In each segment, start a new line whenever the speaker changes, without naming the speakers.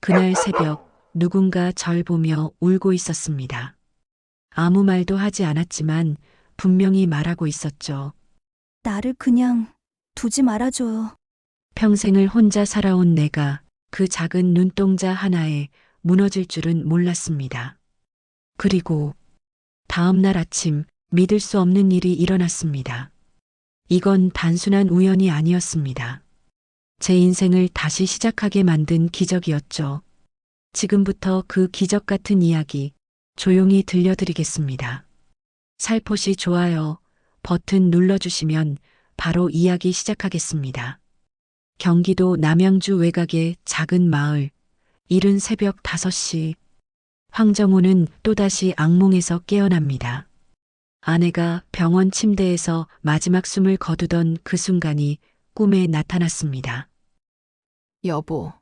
그날 새벽 누군가 절 보며 울고 있었습니다. 아무 말도 하지 않았지만 분명히 말하고 있었죠.
나를 그냥 두지 말아줘요.
평생을 혼자 살아온 내가 그 작은 눈동자 하나에 무너질 줄은 몰랐습니다. 그리고 다음 날 아침 믿을 수 없는 일이 일어났습니다. 이건 단순한 우연이 아니었습니다. 제 인생을 다시 시작하게 만든 기적이었죠. 지금부터 그 기적 같은 이야기 조용히 들려드리겠습니다. 살포시 좋아요 버튼 눌러주시면 바로 이야기 시작하겠습니다. 경기도 남양주 외곽의 작은 마을, 이른 새벽 5시, 황정우는 또다시 악몽에서 깨어납니다. 아내가 병원 침대에서 마지막 숨을 거두던 그 순간이 꿈에 나타났습니다.
여보,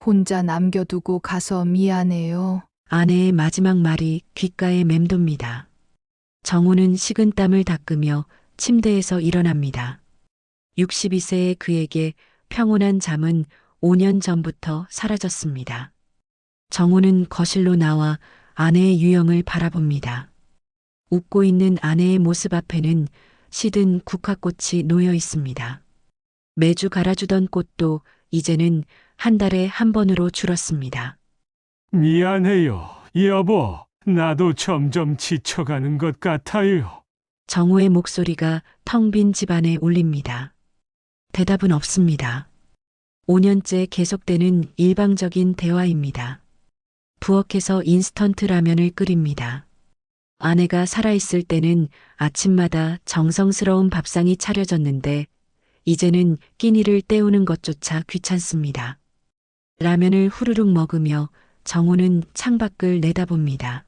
혼자 남겨두고 가서 미안해요.
아내의 마지막 말이 귓가에 맴돕니다. 정우는 식은땀을 닦으며 침대에서 일어납니다. 62세의 그에게 평온한 잠은 5년 전부터 사라졌습니다. 정우는 거실로 나와 아내의 유형을 바라봅니다. 웃고 있는 아내의 모습 앞에는 시든 국화꽃이 놓여 있습니다. 매주 갈아주던 꽃도 이제는 한 달에 한 번으로 줄었습니다.
미안해요, 여보. 나도 점점 지쳐가는 것 같아요.
정우의 목소리가 텅 빈 집안에 울립니다. 대답은 없습니다. 5년째 계속되는 일방적인 대화입니다. 부엌에서 인스턴트 라면을 끓입니다. 아내가 살아있을 때는 아침마다 정성스러운 밥상이 차려졌는데 이제는 끼니를 때우는 것조차 귀찮습니다. 라면을 후루룩 먹으며 정우는 창밖을 내다봅니다.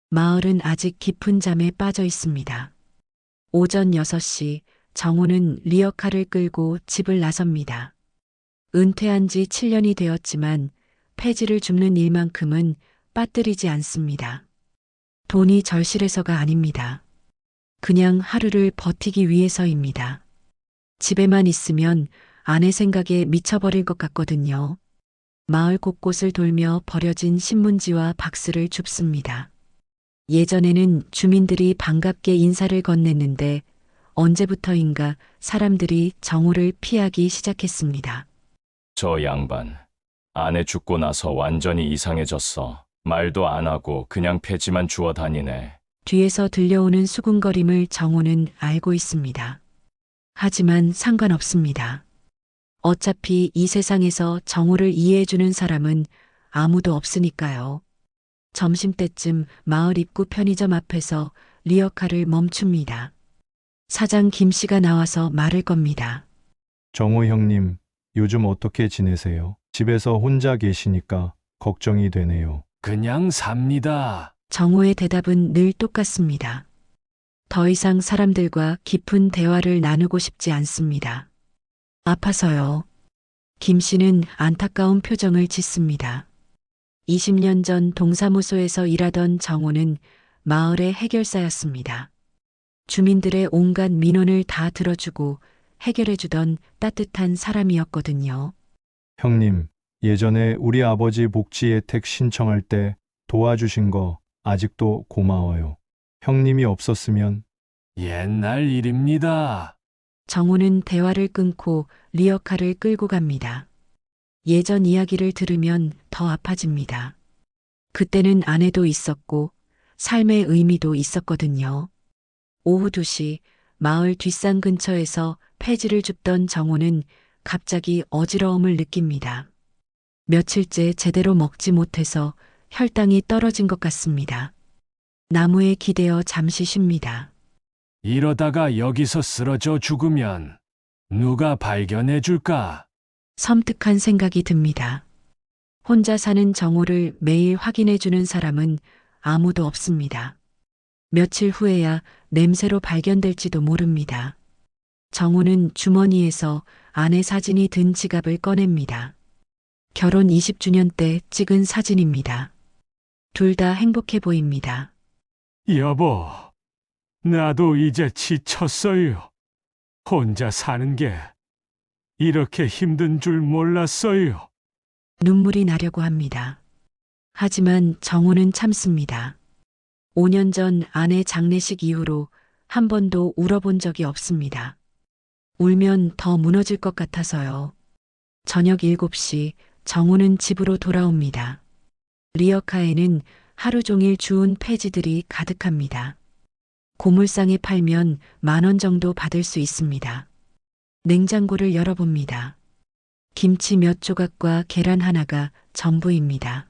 마을은 아직 깊은 잠에 빠져 있습니다. 오전 6시 정우는 리어카를 끌고 집을 나섭니다. 은퇴한 지 7년이 되었지만 폐지를 줍는 일만큼은 빠뜨리지 않습니다. 돈이 절실해서가 아닙니다. 그냥 하루를 버티기 위해서입니다. 집에만 있으면 아내 생각에 미쳐버릴 것 같거든요. 마을 곳곳을 돌며 버려진 신문지와 박스를 줍습니다. 예전에는 주민들이 반갑게 인사를 건넸는데 언제부터인가 사람들이 정우를 피하기 시작했습니다.
저 양반, 아내 죽고 나서 완전히 이상해졌어. 말도 안 하고 그냥 폐지만 주워 다니네.
뒤에서 들려오는 수군거림을 정우는 알고 있습니다. 하지만 상관없습니다. 어차피 이 세상에서 정우를 이해해주는 사람은 아무도 없으니까요. 점심때쯤 마을 입구 편의점 앞에서 리어카를 멈춥니다. 사장 김 씨가 나와서 말을 겁니다.
정호 형님, 요즘 어떻게 지내세요? 집에서 혼자 계시니까 걱정이 되네요.
그냥 삽니다.
정우의 대답은 늘 똑같습니다. 더 이상 사람들과 깊은 대화를 나누고 싶지 않습니다. 아파서요. 김 씨는 안타까운 표정을 짓습니다. 20년 전 동사무소에서 일하던 정우는 마을의 해결사였습니다. 주민들의 온갖 민원을 다 들어주고 해결해주던 따뜻한 사람이었거든요.
형님, 예전에 우리 아버지 복지 혜택 신청할 때 도와주신 거 아직도 고마워요. 형님이 없었으면
옛날 일입니다.
정우는 대화를 끊고 리어카를 끌고 갑니다. 예전 이야기를 들으면 더 아파집니다. 그때는 아내도 있었고 삶의 의미도 있었거든요. 오후 2시 마을 뒷산 근처에서 폐지를 줍던 정우는 갑자기 어지러움을 느낍니다. 며칠째 제대로 먹지 못해서 혈당이 떨어진 것 같습니다. 나무에 기대어 잠시 쉽니다.
이러다가 여기서 쓰러져 죽으면 누가 발견해 줄까?
섬뜩한 생각이 듭니다. 혼자 사는 정우를 매일 확인해 주는 사람은 아무도 없습니다. 며칠 후에야 냄새로 발견될지도 모릅니다. 정우는 주머니에서 아내 사진이 든 지갑을 꺼냅니다. 결혼 20주년 때 찍은 사진입니다. 둘 다 행복해 보입니다.
여보, 나도 이제 지쳤어요. 혼자 사는 게 이렇게 힘든 줄 몰랐어요.
눈물이 나려고 합니다. 하지만 정호는 참습니다. 5년 전 아내 장례식 이후로 한 번도 울어본 적이 없습니다. 울면 더 무너질 것 같아서요. 저녁 7시 정호는 집으로 돌아옵니다. 리어카에는 하루 종일 주운 폐지들이 가득합니다. 고물상에 팔면 10,000원 정도 받을 수 있습니다. 냉장고를 열어봅니다. 김치 몇 조각과 계란 하나가 전부입니다.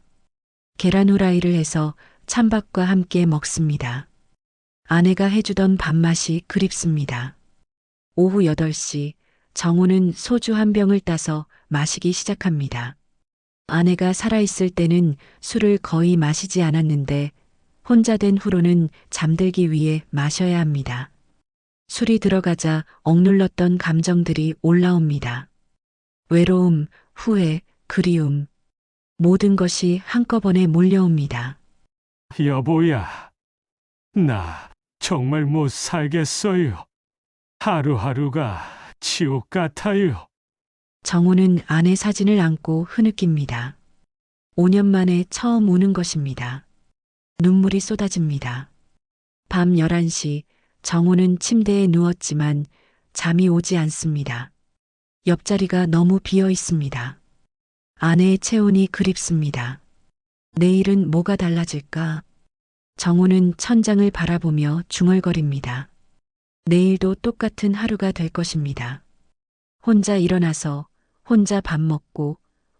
계란 후라이를 해서 찬밥과 함께 먹습니다. 아내가 해주던 밥맛이 그립습니다. 오후 8시 정호는 소주 한 병을 따서 마시기 시작합니다. 아내가 살아있을 때는 술을 거의 마시지 않았는데 혼자 된 후로는 잠들기 위해 마셔야 합니다. 술이 들어가자 억눌렀던 감정들이 올라옵니다. 외로움, 후회, 그리움, 모든 것이 한꺼번에 몰려옵니다.
여보야, 나 정말 못 살겠어요. 하루하루가 지옥 같아요.
정호는 아내 사진을 안고 흐느낍니다. 5년 만에 처음 우는 것입니다. 눈물이 쏟아집니다. 밤 11시 정호는 침대에 누웠지만 잠이 오지 않습니다. 옆자리가 너무 비어 있습니다. 아내의 체온이 그립습니다. 내일은 뭐가 달라질까? 정호는 천장을 바라보며 중얼거립니다. 내일도 똑같은 하루가 될 것입니다. 혼자 일어나서 혼자 밥 먹고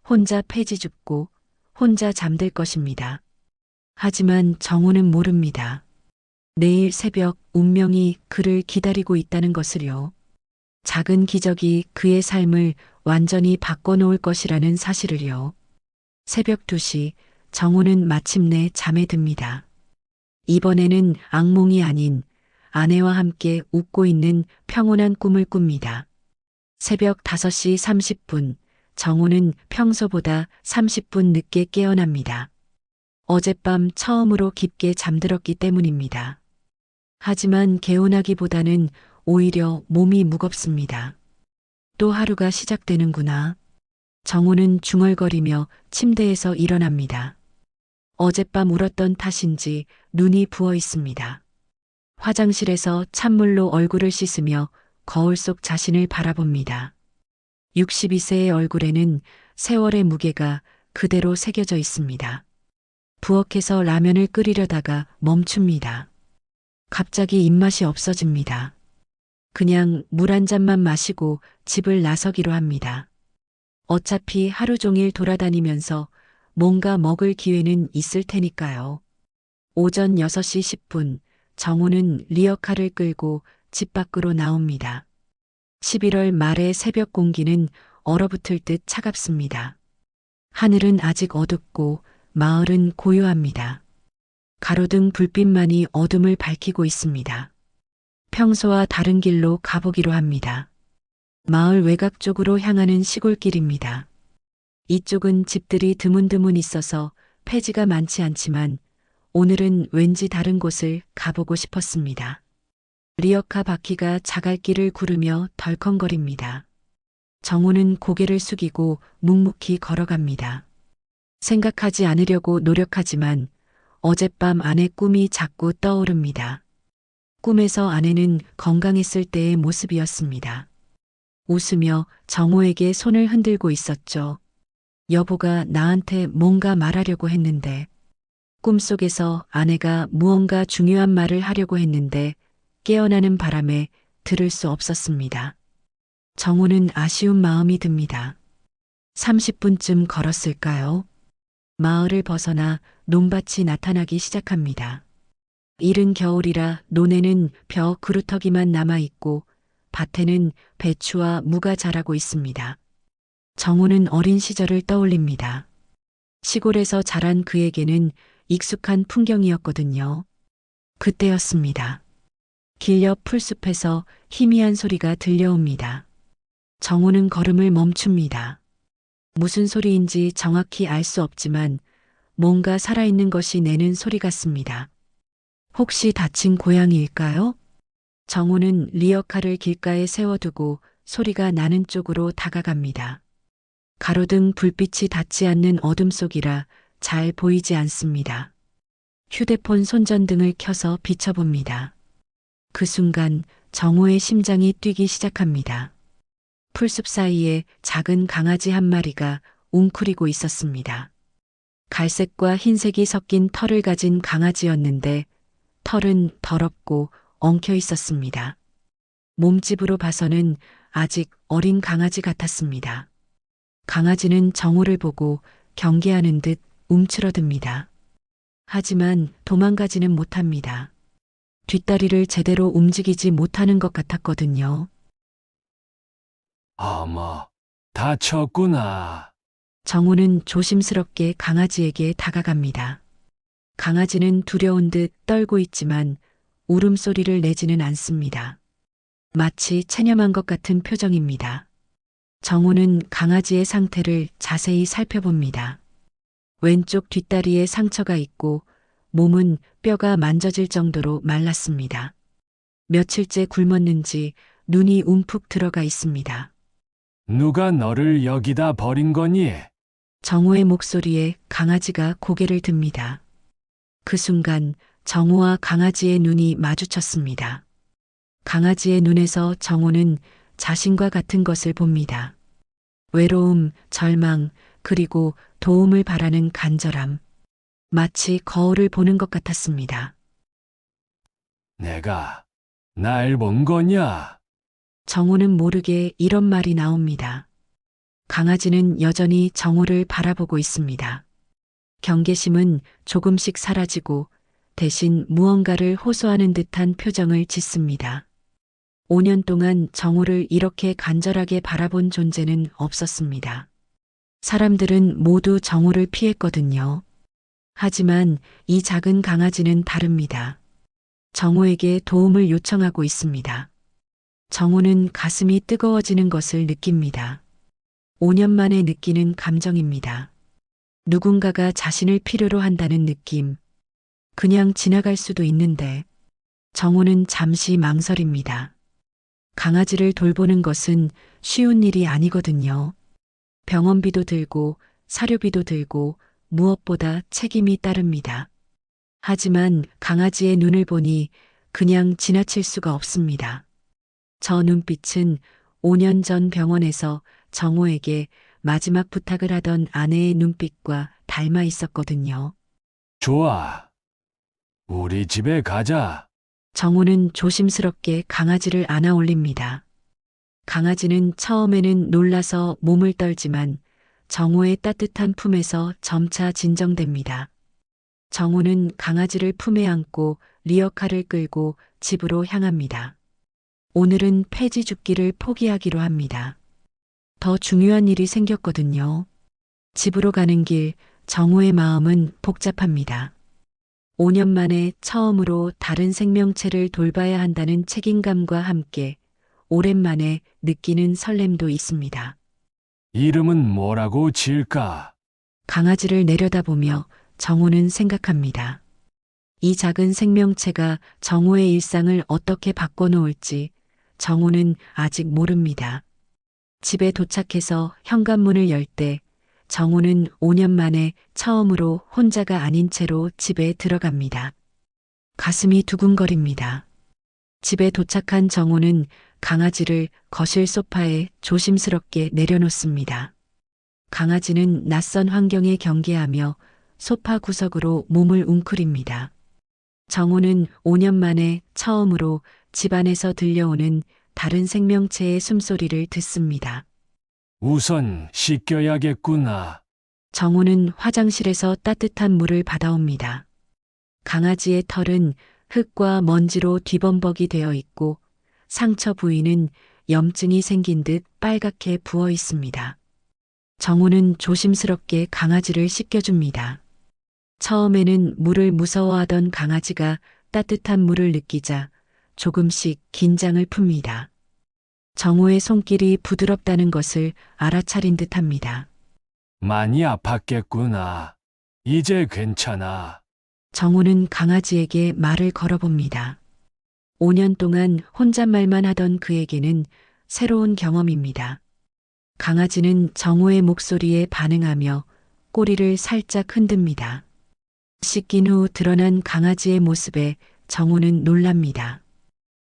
혼자 폐지 줍고 혼자 잠들 것입니다. 하지만 정호는 모릅니다. 내일 새벽 운명이 그를 기다리고 있다는 것을요. 작은 기적이 그의 삶을 완전히 바꿔놓을 것이라는 사실을요. 새벽 2시 정호는 마침내 잠에 듭니다. 이번에는 악몽이 아닌 아내와 함께 웃고 있는 평온한 꿈을 꿉니다. 새벽 5시 30분 정호는 평소보다 30분 늦게 깨어납니다. 어젯밤 처음으로 깊게 잠들었기 때문입니다. 하지만 개운하기보다는 오히려 몸이 무겁습니다. 또 하루가 시작되는구나. 정호는 중얼거리며 침대에서 일어납니다. 어젯밤 울었던 탓인지 눈이 부어 있습니다. 화장실에서 찬물로 얼굴을 씻으며 거울 속 자신을 바라봅니다. 62세의 얼굴에는 세월의 무게가 그대로 새겨져 있습니다. 부엌에서 라면을 끓이려다가 멈춥니다. 갑자기 입맛이 없어집니다. 그냥 물 한 잔만 마시고 집을 나서기로 합니다. 어차피 하루 종일 돌아다니면서 뭔가 먹을 기회는 있을 테니까요. 오전 6시 10분 정호는 리어카를 끌고 집 밖으로 나옵니다. 11월 말의 새벽 공기는 얼어붙을 듯 차갑습니다. 하늘은 아직 어둡고 마을은 고요합니다. 가로등 불빛만이 어둠을 밝히고 있습니다. 평소와 다른 길로 가보기로 합니다. 마을 외곽 쪽으로 향하는 시골길입니다. 이쪽은 집들이 드문드문 있어서 폐지가 많지 않지만 오늘은 왠지 다른 곳을 가보고 싶었습니다. 리어카 바퀴가 자갈길을 구르며 덜컹거립니다. 정호는 고개를 숙이고 묵묵히 걸어갑니다. 생각하지 않으려고 노력하지만 어젯밤 아내 꿈이 자꾸 떠오릅니다. 꿈에서 아내는 건강했을 때의 모습이었습니다. 웃으며 정호에게 손을 흔들고 있었죠. 여보가 나한테 뭔가 말하려고 했는데 꿈속에서 아내가 무언가 중요한 말을 하려고 했는데 깨어나는 바람에 들을 수 없었습니다. 정호는 아쉬운 마음이 듭니다. 30분쯤 걸었을까요? 마을을 벗어나 논밭이 나타나기 시작합니다. 이른 겨울이라 논에는 벼 그루터기만 남아있고 밭에는 배추와 무가 자라고 있습니다. 정호는 어린 시절을 떠올립니다. 시골에서 자란 그에게는 익숙한 풍경이었거든요. 그때였습니다. 길 옆 풀숲에서 희미한 소리가 들려옵니다. 정호는 걸음을 멈춥니다. 무슨 소리인지 정확히 알 수 없지만 뭔가 살아있는 것이 내는 소리 같습니다. 혹시 다친 고양이일까요? 정호는 리어카를 길가에 세워두고 소리가 나는 쪽으로 다가갑니다. 가로등 불빛이 닿지 않는 어둠 속이라 잘 보이지 않습니다. 휴대폰 손전등을 켜서 비춰봅니다. 그 순간 정호의 심장이 뛰기 시작합니다. 풀숲 사이에 작은 강아지 한 마리가 웅크리고 있었습니다. 갈색과 흰색이 섞인 털을 가진 강아지였는데 털은 더럽고 엉켜 있었습니다. 몸집으로 봐서는 아직 어린 강아지 같았습니다. 강아지는 정호를 보고 경계하는 듯 움츠러듭니다. 하지만 도망가지는 못합니다. 뒷다리를 제대로 움직이지 못하는 것 같았거든요.
어머, 다쳤구나.
정호는 조심스럽게 강아지에게 다가갑니다. 강아지는 두려운 듯 떨고 있지만 울음소리를 내지는 않습니다. 마치 체념한 것 같은 표정입니다. 정호는 강아지의 상태를 자세히 살펴봅니다. 왼쪽 뒷다리에 상처가 있고 몸은 뼈가 만져질 정도로 말랐습니다. 며칠째 굶었는지 눈이 움푹 들어가 있습니다.
누가 너를 여기다 버린 거니?
정호의 목소리에 강아지가 고개를 듭니다. 그 순간 정호와 강아지의 눈이 마주쳤습니다. 강아지의 눈에서 정호는 자신과 같은 것을 봅니다. 외로움, 절망, 그리고 도움을 바라는 간절함. 마치 거울을 보는 것 같았습니다.
내가 날 본 거냐?
정호는 모르게 이런 말이 나옵니다. 강아지는 여전히 정호를 바라보고 있습니다. 경계심은 조금씩 사라지고 대신 무언가를 호소하는 듯한 표정을 짓습니다. 5년 동안 정호를 이렇게 간절하게 바라본 존재는 없었습니다. 사람들은 모두 정호를 피했거든요. 하지만 이 작은 강아지는 다릅니다. 정호에게 도움을 요청하고 있습니다. 정호는 가슴이 뜨거워지는 것을 느낍니다. 5년 만에 느끼는 감정입니다. 누군가가 자신을 필요로 한다는 느낌. 그냥 지나갈 수도 있는데 정호는 잠시 망설입니다. 강아지를 돌보는 것은 쉬운 일이 아니거든요. 병원비도 들고 사료비도 들고 무엇보다 책임이 따릅니다. 하지만 강아지의 눈을 보니 그냥 지나칠 수가 없습니다. 저 눈빛은 5년 전 병원에서 정호에게 마지막 부탁을 하던 아내의 눈빛과 닮아 있었거든요.
좋아. 우리 집에 가자.
정호는 조심스럽게 강아지를 안아 올립니다. 강아지는 처음에는 놀라서 몸을 떨지만 정호의 따뜻한 품에서 점차 진정됩니다. 정호는 강아지를 품에 안고 리어카를 끌고 집으로 향합니다. 오늘은 폐지 줍기를 포기하기로 합니다. 더 중요한 일이 생겼거든요. 집으로 가는 길 정호의 마음은 복잡합니다. 5년 만에 처음으로 다른 생명체를 돌봐야 한다는 책임감과 함께 오랜만에 느끼는 설렘도 있습니다.
이름은 뭐라고 지을까?
강아지를 내려다보며 정호는 생각합니다. 이 작은 생명체가 정호의 일상을 어떻게 바꿔놓을지 정호는 아직 모릅니다. 집에 도착해서 현관문을 열 때 정호는 5년 만에 처음으로 혼자가 아닌 채로 집에 들어갑니다. 가슴이 두근거립니다. 집에 도착한 정호는 강아지를 거실 소파에 조심스럽게 내려놓습니다. 강아지는 낯선 환경에 경계하며 소파 구석으로 몸을 웅크립니다. 정호는 5년 만에 처음으로 집안에서 들려오는 다른 생명체의 숨소리를 듣습니다.
우선 씻겨야겠구나.
정호는 화장실에서 따뜻한 물을 받아옵니다. 강아지의 털은 흙과 먼지로 뒤범벅이 되어 있고 상처 부위는 염증이 생긴 듯 빨갛게 부어 있습니다. 정호는 조심스럽게 강아지를 씻겨줍니다. 처음에는 물을 무서워하던 강아지가 따뜻한 물을 느끼자 조금씩 긴장을 풉니다. 정호의 손길이 부드럽다는 것을 알아차린 듯합니다.
많이 아팠겠구나. 이제 괜찮아.
정호는 강아지에게 말을 걸어봅니다. 5년 동안 혼잣말만 하던 그에게는 새로운 경험입니다. 강아지는 정우의 목소리에 반응하며 꼬리를 살짝 흔듭니다. 씻긴 후 드러난 강아지의 모습에 정우는 놀랍니다.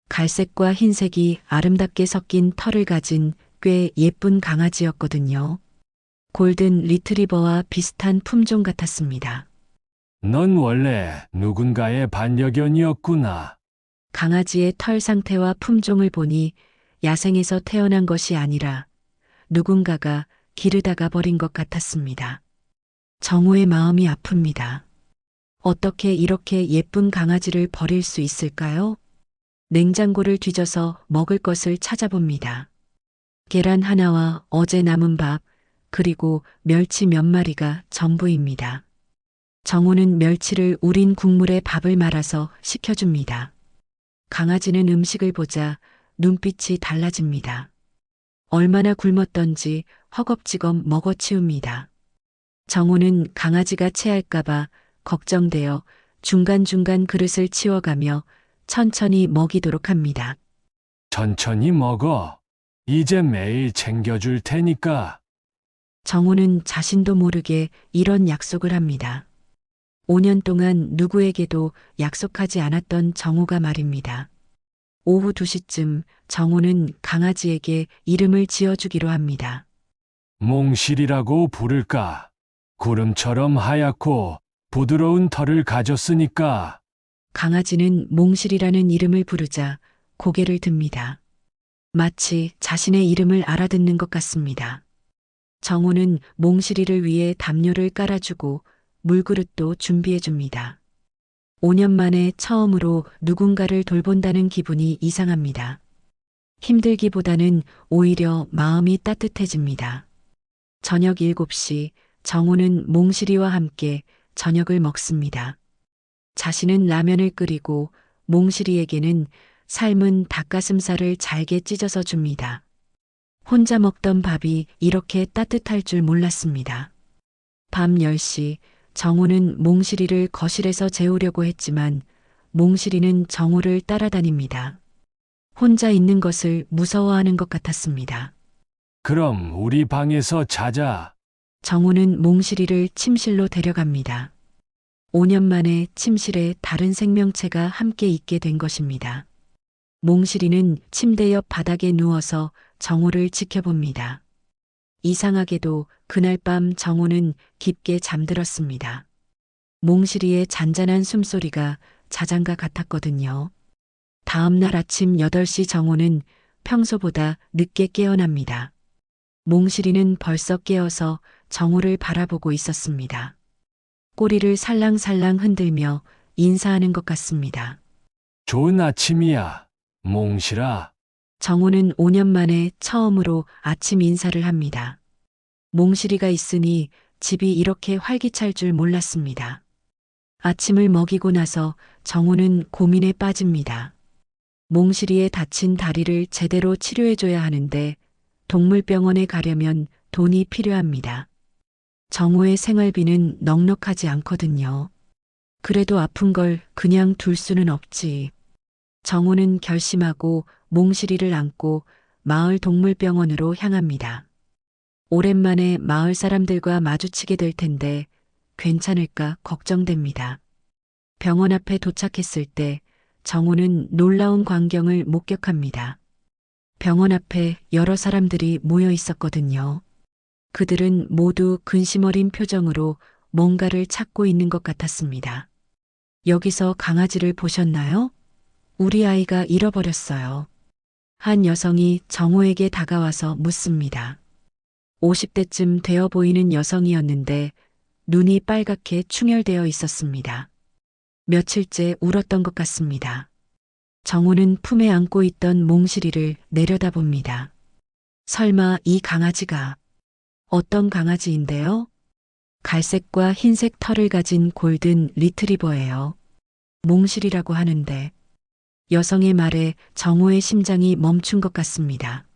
갈색과 흰색이 아름답게 섞인 털을 가진 꽤 예쁜 강아지였거든요. 골든 리트리버와 비슷한 품종 같았습니다.
넌 원래 누군가의 반려견이었구나.
강아지의 털 상태와 품종을 보니 야생에서 태어난 것이 아니라 누군가가 기르다가 버린 것 같았습니다. 정우의 마음이 아픕니다. 어떻게 이렇게 예쁜 강아지를 버릴 수 있을까요? 냉장고를 뒤져서 먹을 것을 찾아봅니다. 계란 하나와 어제 남은 밥, 그리고 멸치 몇 마리가 전부입니다. 정우는 멸치를 우린 국물에 밥을 말아서 식혀줍니다. 강아지는 음식을 보자 눈빛이 달라집니다. 얼마나 굶었던지 허겁지겁 먹어치웁니다. 정우는 강아지가 체할까봐 걱정되어 중간중간 그릇을 치워가며 천천히 먹이도록 합니다.
천천히 먹어. 이제 매일 챙겨줄 테니까.
정우는 자신도 모르게 이런 약속을 합니다. 5년 동안 누구에게도 약속하지 않았던 정우가 말입니다. 오후 2시쯤 정우는 강아지에게 이름을 지어주기로 합니다.
몽실이라고 부를까? 구름처럼 하얗고 부드러운 털을 가졌으니까.
강아지는 몽실이라는 이름을 부르자 고개를 듭니다. 마치 자신의 이름을 알아듣는 것 같습니다. 정우는 몽실이를 위해 담요를 깔아주고 물그릇도 준비해줍니다. 5년 만에 처음으로 누군가를 돌본다는 기분이 이상합니다. 힘들기보다는 오히려 마음이 따뜻해집니다. 저녁 7시 정우는 몽실이와 함께 저녁을 먹습니다. 자신은 라면을 끓이고 몽실이에게는 삶은 닭가슴살을 잘게 찢어서 줍니다. 혼자 먹던 밥이 이렇게 따뜻할 줄 몰랐습니다. 밤 10시 정우는 몽실이를 거실에서 재우려고 했지만 몽실이는 정우를 따라다닙니다. 혼자 있는 것을 무서워하는 것 같았습니다.
그럼 우리 방에서 자자.
정우는 몽실이를 침실로 데려갑니다. 5년 만에 침실에 다른 생명체가 함께 있게 된 것입니다. 몽실이는 침대 옆 바닥에 누워서 정우를 지켜봅니다. 이상하게도 그날 밤 정우는 깊게 잠들었습니다. 몽실이의 잔잔한 숨소리가 자장가 같았거든요. 다음 날 아침 8시 정우는 평소보다 늦게 깨어납니다. 몽실이는 벌써 깨어서 정우를 바라보고 있었습니다. 꼬리를 살랑살랑 흔들며 인사하는 것 같습니다.
좋은 아침이야, 몽실아.
정우는 5년 만에 처음으로 아침 인사를 합니다. 몽실이가 있으니 집이 이렇게 활기찰 줄 몰랐습니다. 아침을 먹이고 나서 정우는 고민에 빠집니다. 몽실이의 다친 다리를 제대로 치료해줘야 하는데 동물병원에 가려면 돈이 필요합니다. 정우의 생활비는 넉넉하지 않거든요. 그래도 아픈 걸 그냥 둘 수는 없지. 정우는 결심하고 몽실이를 안고 마을 동물병원으로 향합니다. 오랜만에 마을 사람들과 마주치게 될 텐데 괜찮을까 걱정됩니다. 병원 앞에 도착했을 때 정우는 놀라운 광경을 목격합니다. 병원 앞에 여러 사람들이 모여 있었거든요. 그들은 모두 근심 어린 표정으로 뭔가를 찾고 있는 것 같았습니다. 여기서 강아지를 보셨나요? 우리 아이가 잃어버렸어요. 한 여성이 정우에게 다가와서 묻습니다. 50대쯤 되어 보이는 여성이었는데 눈이 빨갛게 충혈되어 있었습니다. 며칠째 울었던 것 같습니다. 정우는 품에 안고 있던 몽실이를 내려다봅니다. 설마 이 강아지가 어떤 강아지인데요? 갈색과 흰색 털을 가진 골든 리트리버예요. 몽실이라고 하는데 여성의 말에 정우의 심장이 멈춘 것 같습니다.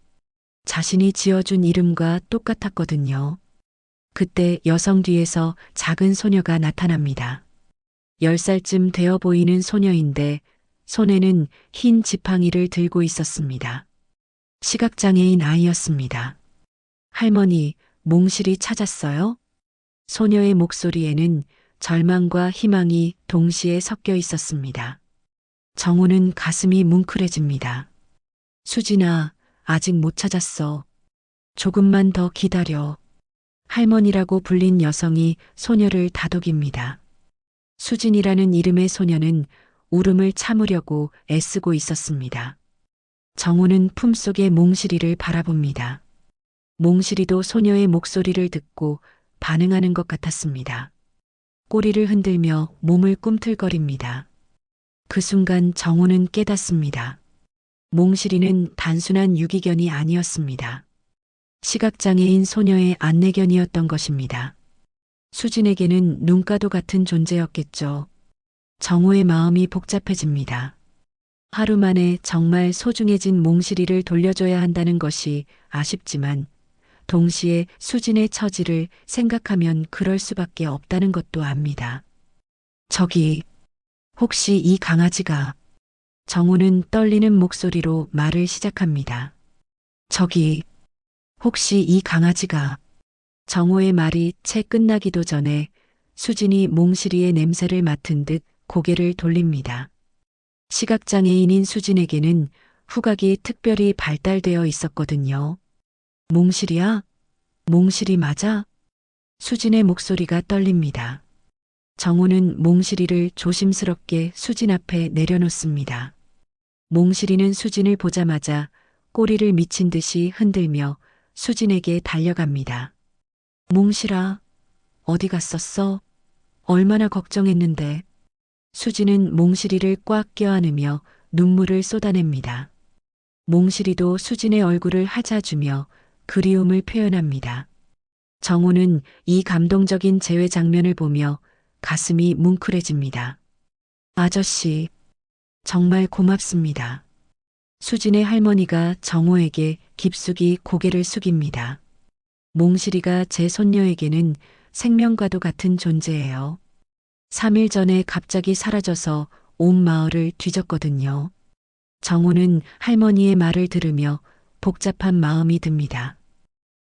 자신이 지어준 이름과 똑같았거든요. 그때 여성 뒤에서 작은 소녀가 나타납니다. 10살쯤 되어 보이는 소녀인데 손에는 흰 지팡이를 들고 있었습니다. 시각장애인 아이였습니다. 할머니, 몽실이 찾았어요? 소녀의 목소리에는 절망과 희망이 동시에 섞여 있었습니다. 정우는 가슴이 뭉클해집니다. 수진아, 아직 못 찾았어. 조금만 더 기다려. 할머니라고 불린 여성이 소녀를 다독입니다. 수진이라는 이름의 소녀는 울음을 참으려고 애쓰고 있었습니다. 정우는 품속의 몽실이를 바라봅니다. 몽실이도 소녀의 목소리를 듣고 반응하는 것 같았습니다. 꼬리를 흔들며 몸을 꿈틀거립니다. 그 순간 정우는 깨닫습니다. 몽실이는 단순한 유기견이 아니었습니다. 시각장애인 소녀의 안내견이었던 것입니다. 수진에게는 눈가도 같은 존재였겠죠. 정우의 마음이 복잡해집니다. 하루 만에 정말 소중해진 몽실이를 돌려줘야 한다는 것이 아쉽지만 동시에 수진의 처지를 생각하면 그럴 수밖에 없다는 것도 압니다. 저기, 혹시 이 강아지가... 정우는 떨리는 목소리로 말을 시작합니다. 저기, 혹시 이 강아지가... 정우의 말이 채 끝나기도 전에 수진이 몽실이의 냄새를 맡은 듯 고개를 돌립니다. 시각장애인인 수진에게는 후각이 특별히 발달되어 있었거든요. 몽실이야? 몽실이 맞아? 수진의 목소리가 떨립니다. 정우는 몽실이를 조심스럽게 수진 앞에 내려놓습니다. 몽실이는 수진을 보자마자 꼬리를 미친 듯이 흔들며 수진에게 달려갑니다. 몽실아, 어디 갔었어? 얼마나 걱정했는데. 수진은 몽실이를 꽉 껴안으며 눈물을 쏟아냅니다. 몽실이도 수진의 얼굴을 하자주며 그리움을 표현합니다. 정우는 이 감동적인 재회 장면을 보며 가슴이 뭉클해집니다. 아저씨, 정말 고맙습니다. 수진의 할머니가 정우에게 깊숙이 고개를 숙입니다. 몽실이가 제 손녀에게는 생명과도 같은 존재예요. 3일 전에 갑자기 사라져서 온 마을을 뒤졌거든요. 정우는 할머니의 말을 들으며 복잡한 마음이 듭니다.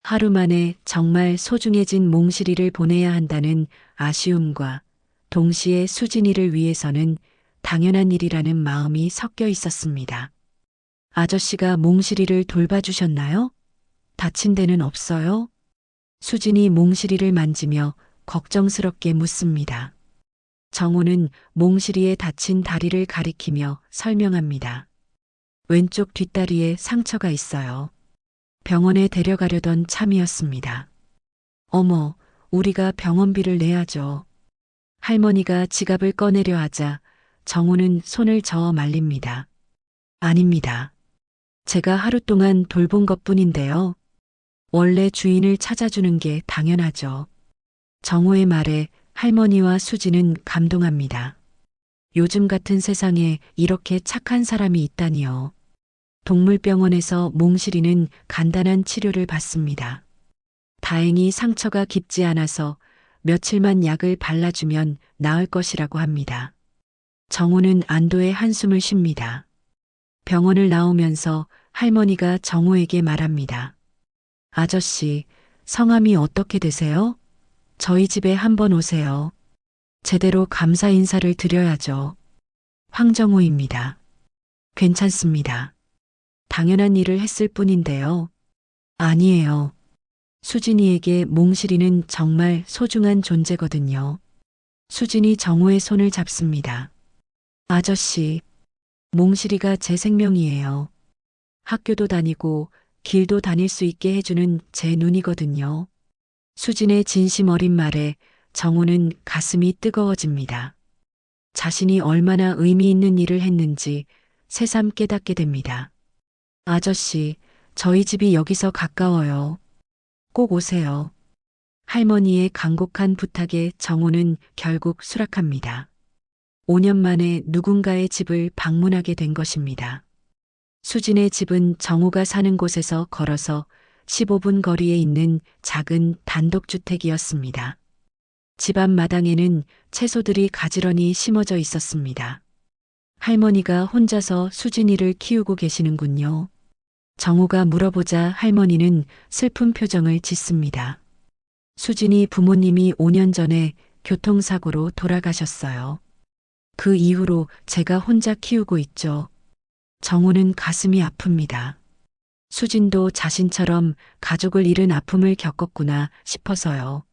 하루 만에 정말 소중해진 몽실이를 보내야 한다는 아쉬움과 동시에 수진이를 위해서는 당연한 일이라는 마음이 섞여 있었습니다. 아저씨가 몽실이를 돌봐주셨나요? 다친 데는 없어요? 수진이 몽실이를 만지며 걱정스럽게 묻습니다. 정우는 몽실이의 다친 다리를 가리키며 설명합니다. 왼쪽 뒷다리에 상처가 있어요. 병원에 데려가려던 참이었습니다. 어머, 우리가 병원비를 내야죠. 할머니가 지갑을 꺼내려 하자 정우는 손을 저어 말립니다. 아닙니다. 제가 하루 동안 돌본 것뿐인데요. 원래 주인을 찾아주는 게 당연하죠. 정우의 말에 할머니와 수진은 감동합니다. 요즘 같은 세상에 이렇게 착한 사람이 있다니요. 동물병원에서 몽실이는 간단한 치료를 받습니다. 다행히 상처가 깊지 않아서 며칠만 약을 발라주면 나을 것이라고 합니다. 정우는 안도의 한숨을 쉽니다. 병원을 나오면서 할머니가 정우에게 말합니다. 아저씨, 성함이 어떻게 되세요? 저희 집에 한번 오세요. 제대로 감사 인사를 드려야죠. 황정우입니다. 괜찮습니다. 당연한 일을 했을 뿐인데요. 아니에요. 수진이에게 몽실이는 정말 소중한 존재거든요. 수진이 정우의 손을 잡습니다. 아저씨, 몽실이가 제 생명이에요. 학교도 다니고 길도 다닐 수 있게 해주는 제 눈이거든요. 수진의 진심 어린 말에 정우는 가슴이 뜨거워집니다. 자신이 얼마나 의미 있는 일을 했는지 새삼 깨닫게 됩니다. 아저씨, 저희 집이 여기서 가까워요. 꼭 오세요. 할머니의 간곡한 부탁에 정우는 결국 수락합니다. 5년 만에 누군가의 집을 방문하게 된 것입니다. 수진의 집은 정우가 사는 곳에서 걸어서 15분 거리에 있는 작은 단독주택이었습니다. 집 앞 마당에는 채소들이 가지런히 심어져 있었습니다. 할머니가 혼자서 수진이를 키우고 계시는군요. 정우가 물어보자 할머니는 슬픈 표정을 짓습니다. 수진이 부모님이 5년 전에 교통사고로 돌아가셨어요. 그 이후로 제가 혼자 키우고 있죠. 정우는 가슴이 아픕니다. 수진도 자신처럼 가족을 잃은 아픔을 겪었구나 싶어서요.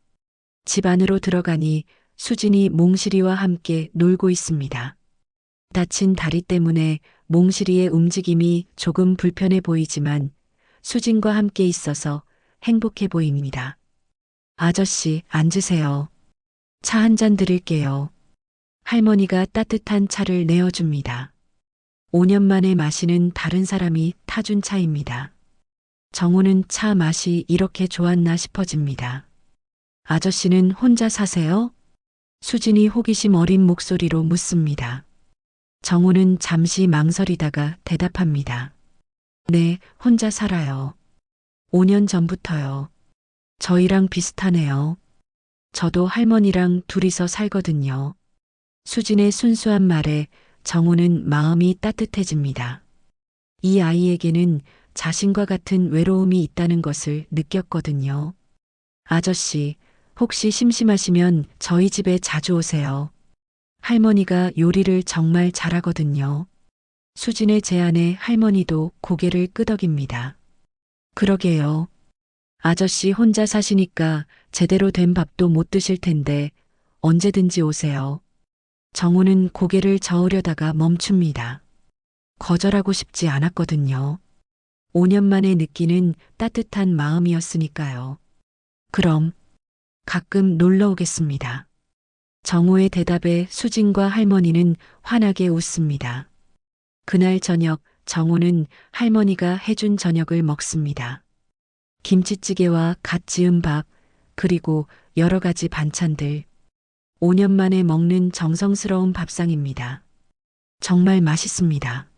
집 안으로 들어가니 수진이 몽실이와 함께 놀고 있습니다. 다친 다리 때문에 몽실이의 움직임이 조금 불편해 보이지만 수진과 함께 있어서 행복해 보입니다. 아저씨, 앉으세요. 차 한 잔 드릴게요. 할머니가 따뜻한 차를 내어줍니다. 5년 만에 마시는 다른 사람이 타준 차입니다. 정우는 차 맛이 이렇게 좋았나 싶어집니다. 아저씨는 혼자 사세요? 수진이 호기심 어린 목소리로 묻습니다. 정우는 잠시 망설이다가 대답합니다. 네, 혼자 살아요. 5년 전부터요. 저희랑 비슷하네요. 저도 할머니랑 둘이서 살거든요. 수진의 순수한 말에 정우는 마음이 따뜻해집니다. 이 아이에게는 자신과 같은 외로움이 있다는 것을 느꼈거든요. 아저씨, 혹시 심심하시면 저희 집에 자주 오세요. 할머니가 요리를 정말 잘하거든요. 수진의 제안에 할머니도 고개를 끄덕입니다. 그러게요. 아저씨 혼자 사시니까 제대로 된 밥도 못 드실 텐데 언제든지 오세요. 정우는 고개를 저으려다가 멈춥니다. 거절하고 싶지 않았거든요. 5년 만에 느끼는 따뜻한 마음이었으니까요. 그럼 가끔 놀러 오겠습니다. 정우의 대답에 수진과 할머니는 환하게 웃습니다. 그날 저녁 정우는 할머니가 해준 저녁을 먹습니다. 김치찌개와 갓 지은 밥, 그리고 여러 가지 반찬들. 5년 만에 먹는 정성스러운 밥상입니다. 정말 맛있습니다.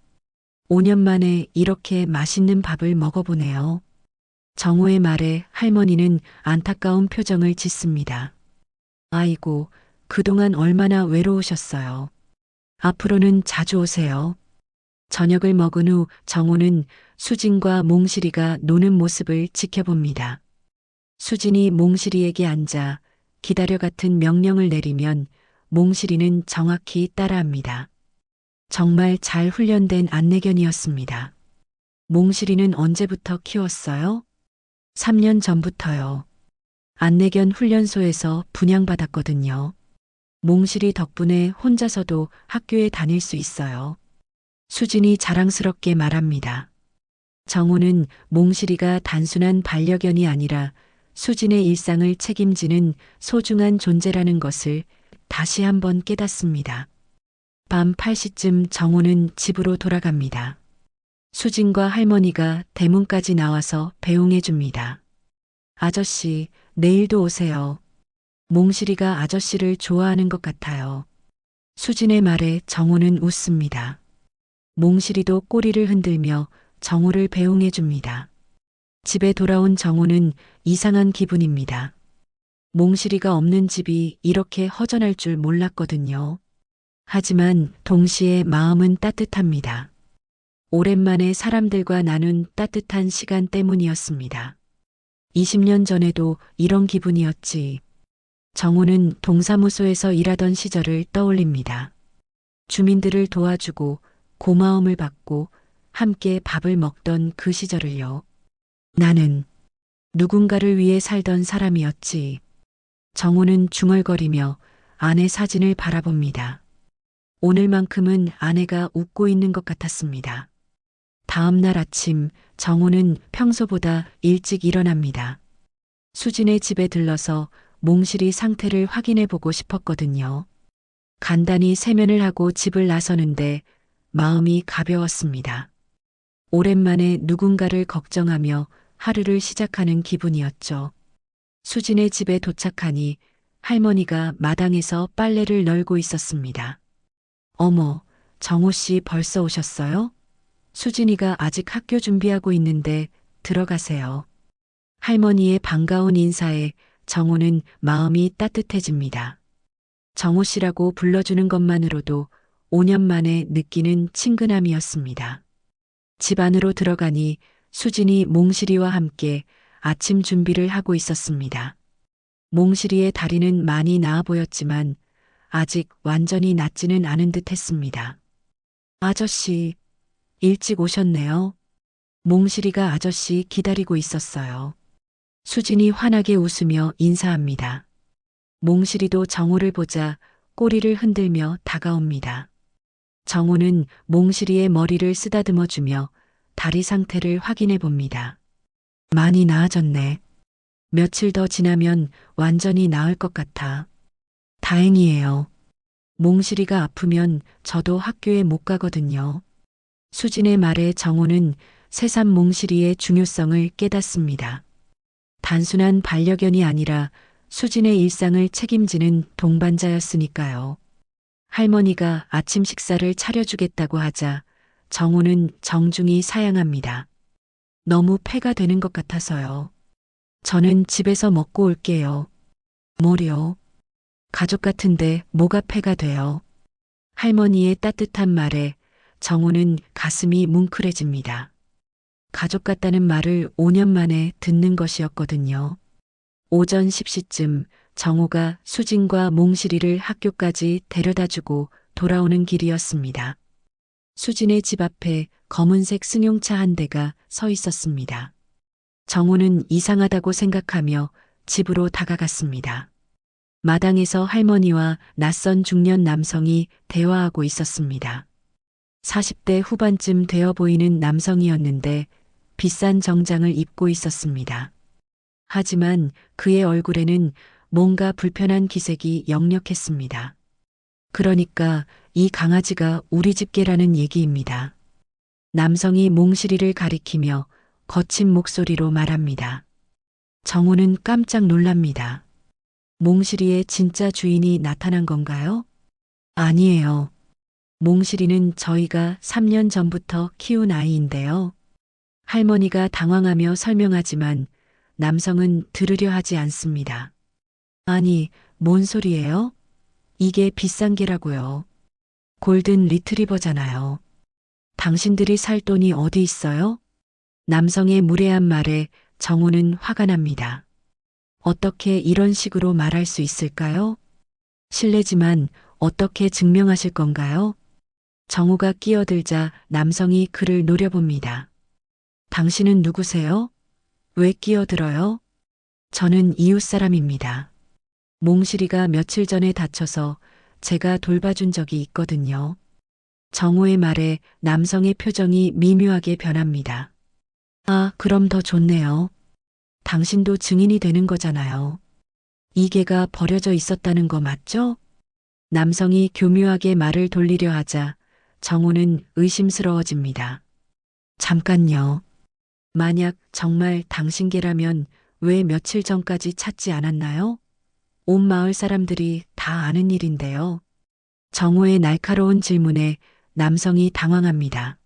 5년 만에 이렇게 맛있는 밥을 먹어보네요. 정우의 말에 할머니는 안타까운 표정을 짓습니다. 아이고, 그동안 얼마나 외로우셨어요. 앞으로는 자주 오세요. 저녁을 먹은 후 정우는 수진과 몽실이가 노는 모습을 지켜봅니다. 수진이 몽실이에게 앉아 기다려 같은 명령을 내리면 몽실이는 정확히 따라합니다. 정말 잘 훈련된 안내견이었습니다. 몽실이는 언제부터 키웠어요? 3년 전부터요. 안내견 훈련소에서 분양받았거든요. 몽실이 덕분에 혼자서도 학교에 다닐 수 있어요. 수진이 자랑스럽게 말합니다. 정우는 몽실이가 단순한 반려견이 아니라 수진의 일상을 책임지는 소중한 존재라는 것을 다시 한번 깨닫습니다. 밤 8시쯤 정우는 집으로 돌아갑니다. 수진과 할머니가 대문까지 나와서 배웅해 줍니다. 아저씨, 내일도 오세요. 몽실이가 아저씨를 좋아하는 것 같아요. 수진의 말에 정우는 웃습니다. 몽실이도 꼬리를 흔들며 정우를 배웅해 줍니다. 집에 돌아온 정우는 이상한 기분입니다. 몽실이가 없는 집이 이렇게 허전할 줄 몰랐거든요. 하지만 동시에 마음은 따뜻합니다. 오랜만에 사람들과 나눈 따뜻한 시간 때문이었습니다. 20년 전에도 이런 기분이었지. 정우는 동사무소에서 일하던 시절을 떠올립니다. 주민들을 도와주고 고마움을 받고 함께 밥을 먹던 그 시절을요. 나는 누군가를 위해 살던 사람이었지. 정우는 중얼거리며 아내 사진을 바라봅니다. 오늘만큼은 아내가 웃고 있는 것 같았습니다. 다음 날 아침 정우는 평소보다 일찍 일어납니다. 수진의 집에 들러서 몽실이 상태를 확인해 보고 싶었거든요. 간단히 세면을 하고 집을 나서는데 마음이 가벼웠습니다. 오랜만에 누군가를 걱정하며 하루를 시작하는 기분이었죠. 수진의 집에 도착하니 할머니가 마당에서 빨래를 널고 있었습니다. 어머, 정우 씨 벌써 오셨어요? 수진이가 아직 학교 준비하고 있는데 들어가세요. 할머니의 반가운 인사에 정우는 마음이 따뜻해집니다. 정우 씨라고 불러주는 것만으로도 5년 만에 느끼는 친근함이었습니다. 집 안으로 들어가니 수진이 몽실이와 함께 아침 준비를 하고 있었습니다. 몽실이의 다리는 많이 나아 보였지만 아직 완전히 낫지는 않은 듯 했습니다. 아저씨, 일찍 오셨네요. 몽실이가 아저씨 기다리고 있었어요. 수진이 환하게 웃으며 인사합니다. 몽실이도 정호를 보자 꼬리를 흔들며 다가옵니다. 정호는 몽실이의 머리를 쓰다듬어 주며 다리 상태를 확인해 봅니다. 많이 나아졌네. 며칠 더 지나면 완전히 나을 것 같아. 다행이에요. 몽실이가 아프면 저도 학교에 못 가거든요. 수진의 말에 정호는 새삼 몽실이의 중요성을 깨닫습니다. 단순한 반려견이 아니라 수진의 일상을 책임지는 동반자였으니까요. 할머니가 아침 식사를 차려주겠다고 하자 정호는 정중히 사양합니다. 너무 폐가 되는 것 같아서요. 저는 집에서 먹고 올게요. 뭐려? 가족 같은데 뭐가 폐가 돼요? 할머니의 따뜻한 말에 정호는 가슴이 뭉클해집니다. 가족 같다는 말을 5년 만에 듣는 것이었거든요. 오전 10시쯤 정호가 수진과 몽실이를 학교까지 데려다주고 돌아오는 길이었습니다. 수진의 집 앞에 검은색 승용차 한 대가 서 있었습니다. 정호는 이상하다고 생각하며 집으로 다가갔습니다. 마당에서 할머니와 낯선 중년 남성이 대화하고 있었습니다. 40대 후반쯤 되어 보이는 남성이었는데 비싼 정장을 입고 있었습니다. 하지만 그의 얼굴에는 뭔가 불편한 기색이 역력했습니다. 그러니까 이 강아지가 우리 집 개라는 얘기입니다. 남성이 몽실이를 가리키며 거친 목소리로 말합니다. 정호는 깜짝 놀랍니다. 몽실이의 진짜 주인이 나타난 건가요? 아니에요. 몽실이는 저희가 3년 전부터 키운 아이인데요. 할머니가 당황하며 설명하지만 남성은 들으려 하지 않습니다. 아니, 뭔 소리예요? 이게 비싼 개라고요. 골든 리트리버잖아요. 당신들이 살 돈이 어디 있어요? 남성의 무례한 말에 정호는 화가 납니다. 어떻게 이런 식으로 말할 수 있을까요? 실례지만 어떻게 증명하실 건가요? 정호가 끼어들자 남성이 그를 노려봅니다. 당신은 누구세요? 왜 끼어들어요? 저는 이웃 사람입니다. 몽실이가 며칠 전에 다쳐서 제가 돌봐준 적이 있거든요. 정호의 말에 남성의 표정이 미묘하게 변합니다. 아, 그럼 더 좋네요. 당신도 증인이 되는 거잖아요. 이 개가 버려져 있었다는 거 맞죠? 남성이 교묘하게 말을 돌리려 하자 정호는 의심스러워집니다. 잠깐요. 만약 정말 당신 개라면 왜 며칠 전까지 찾지 않았나요? 온 마을 사람들이 다 아는 일인데요. 정호의 날카로운 질문에 남성이 당황합니다.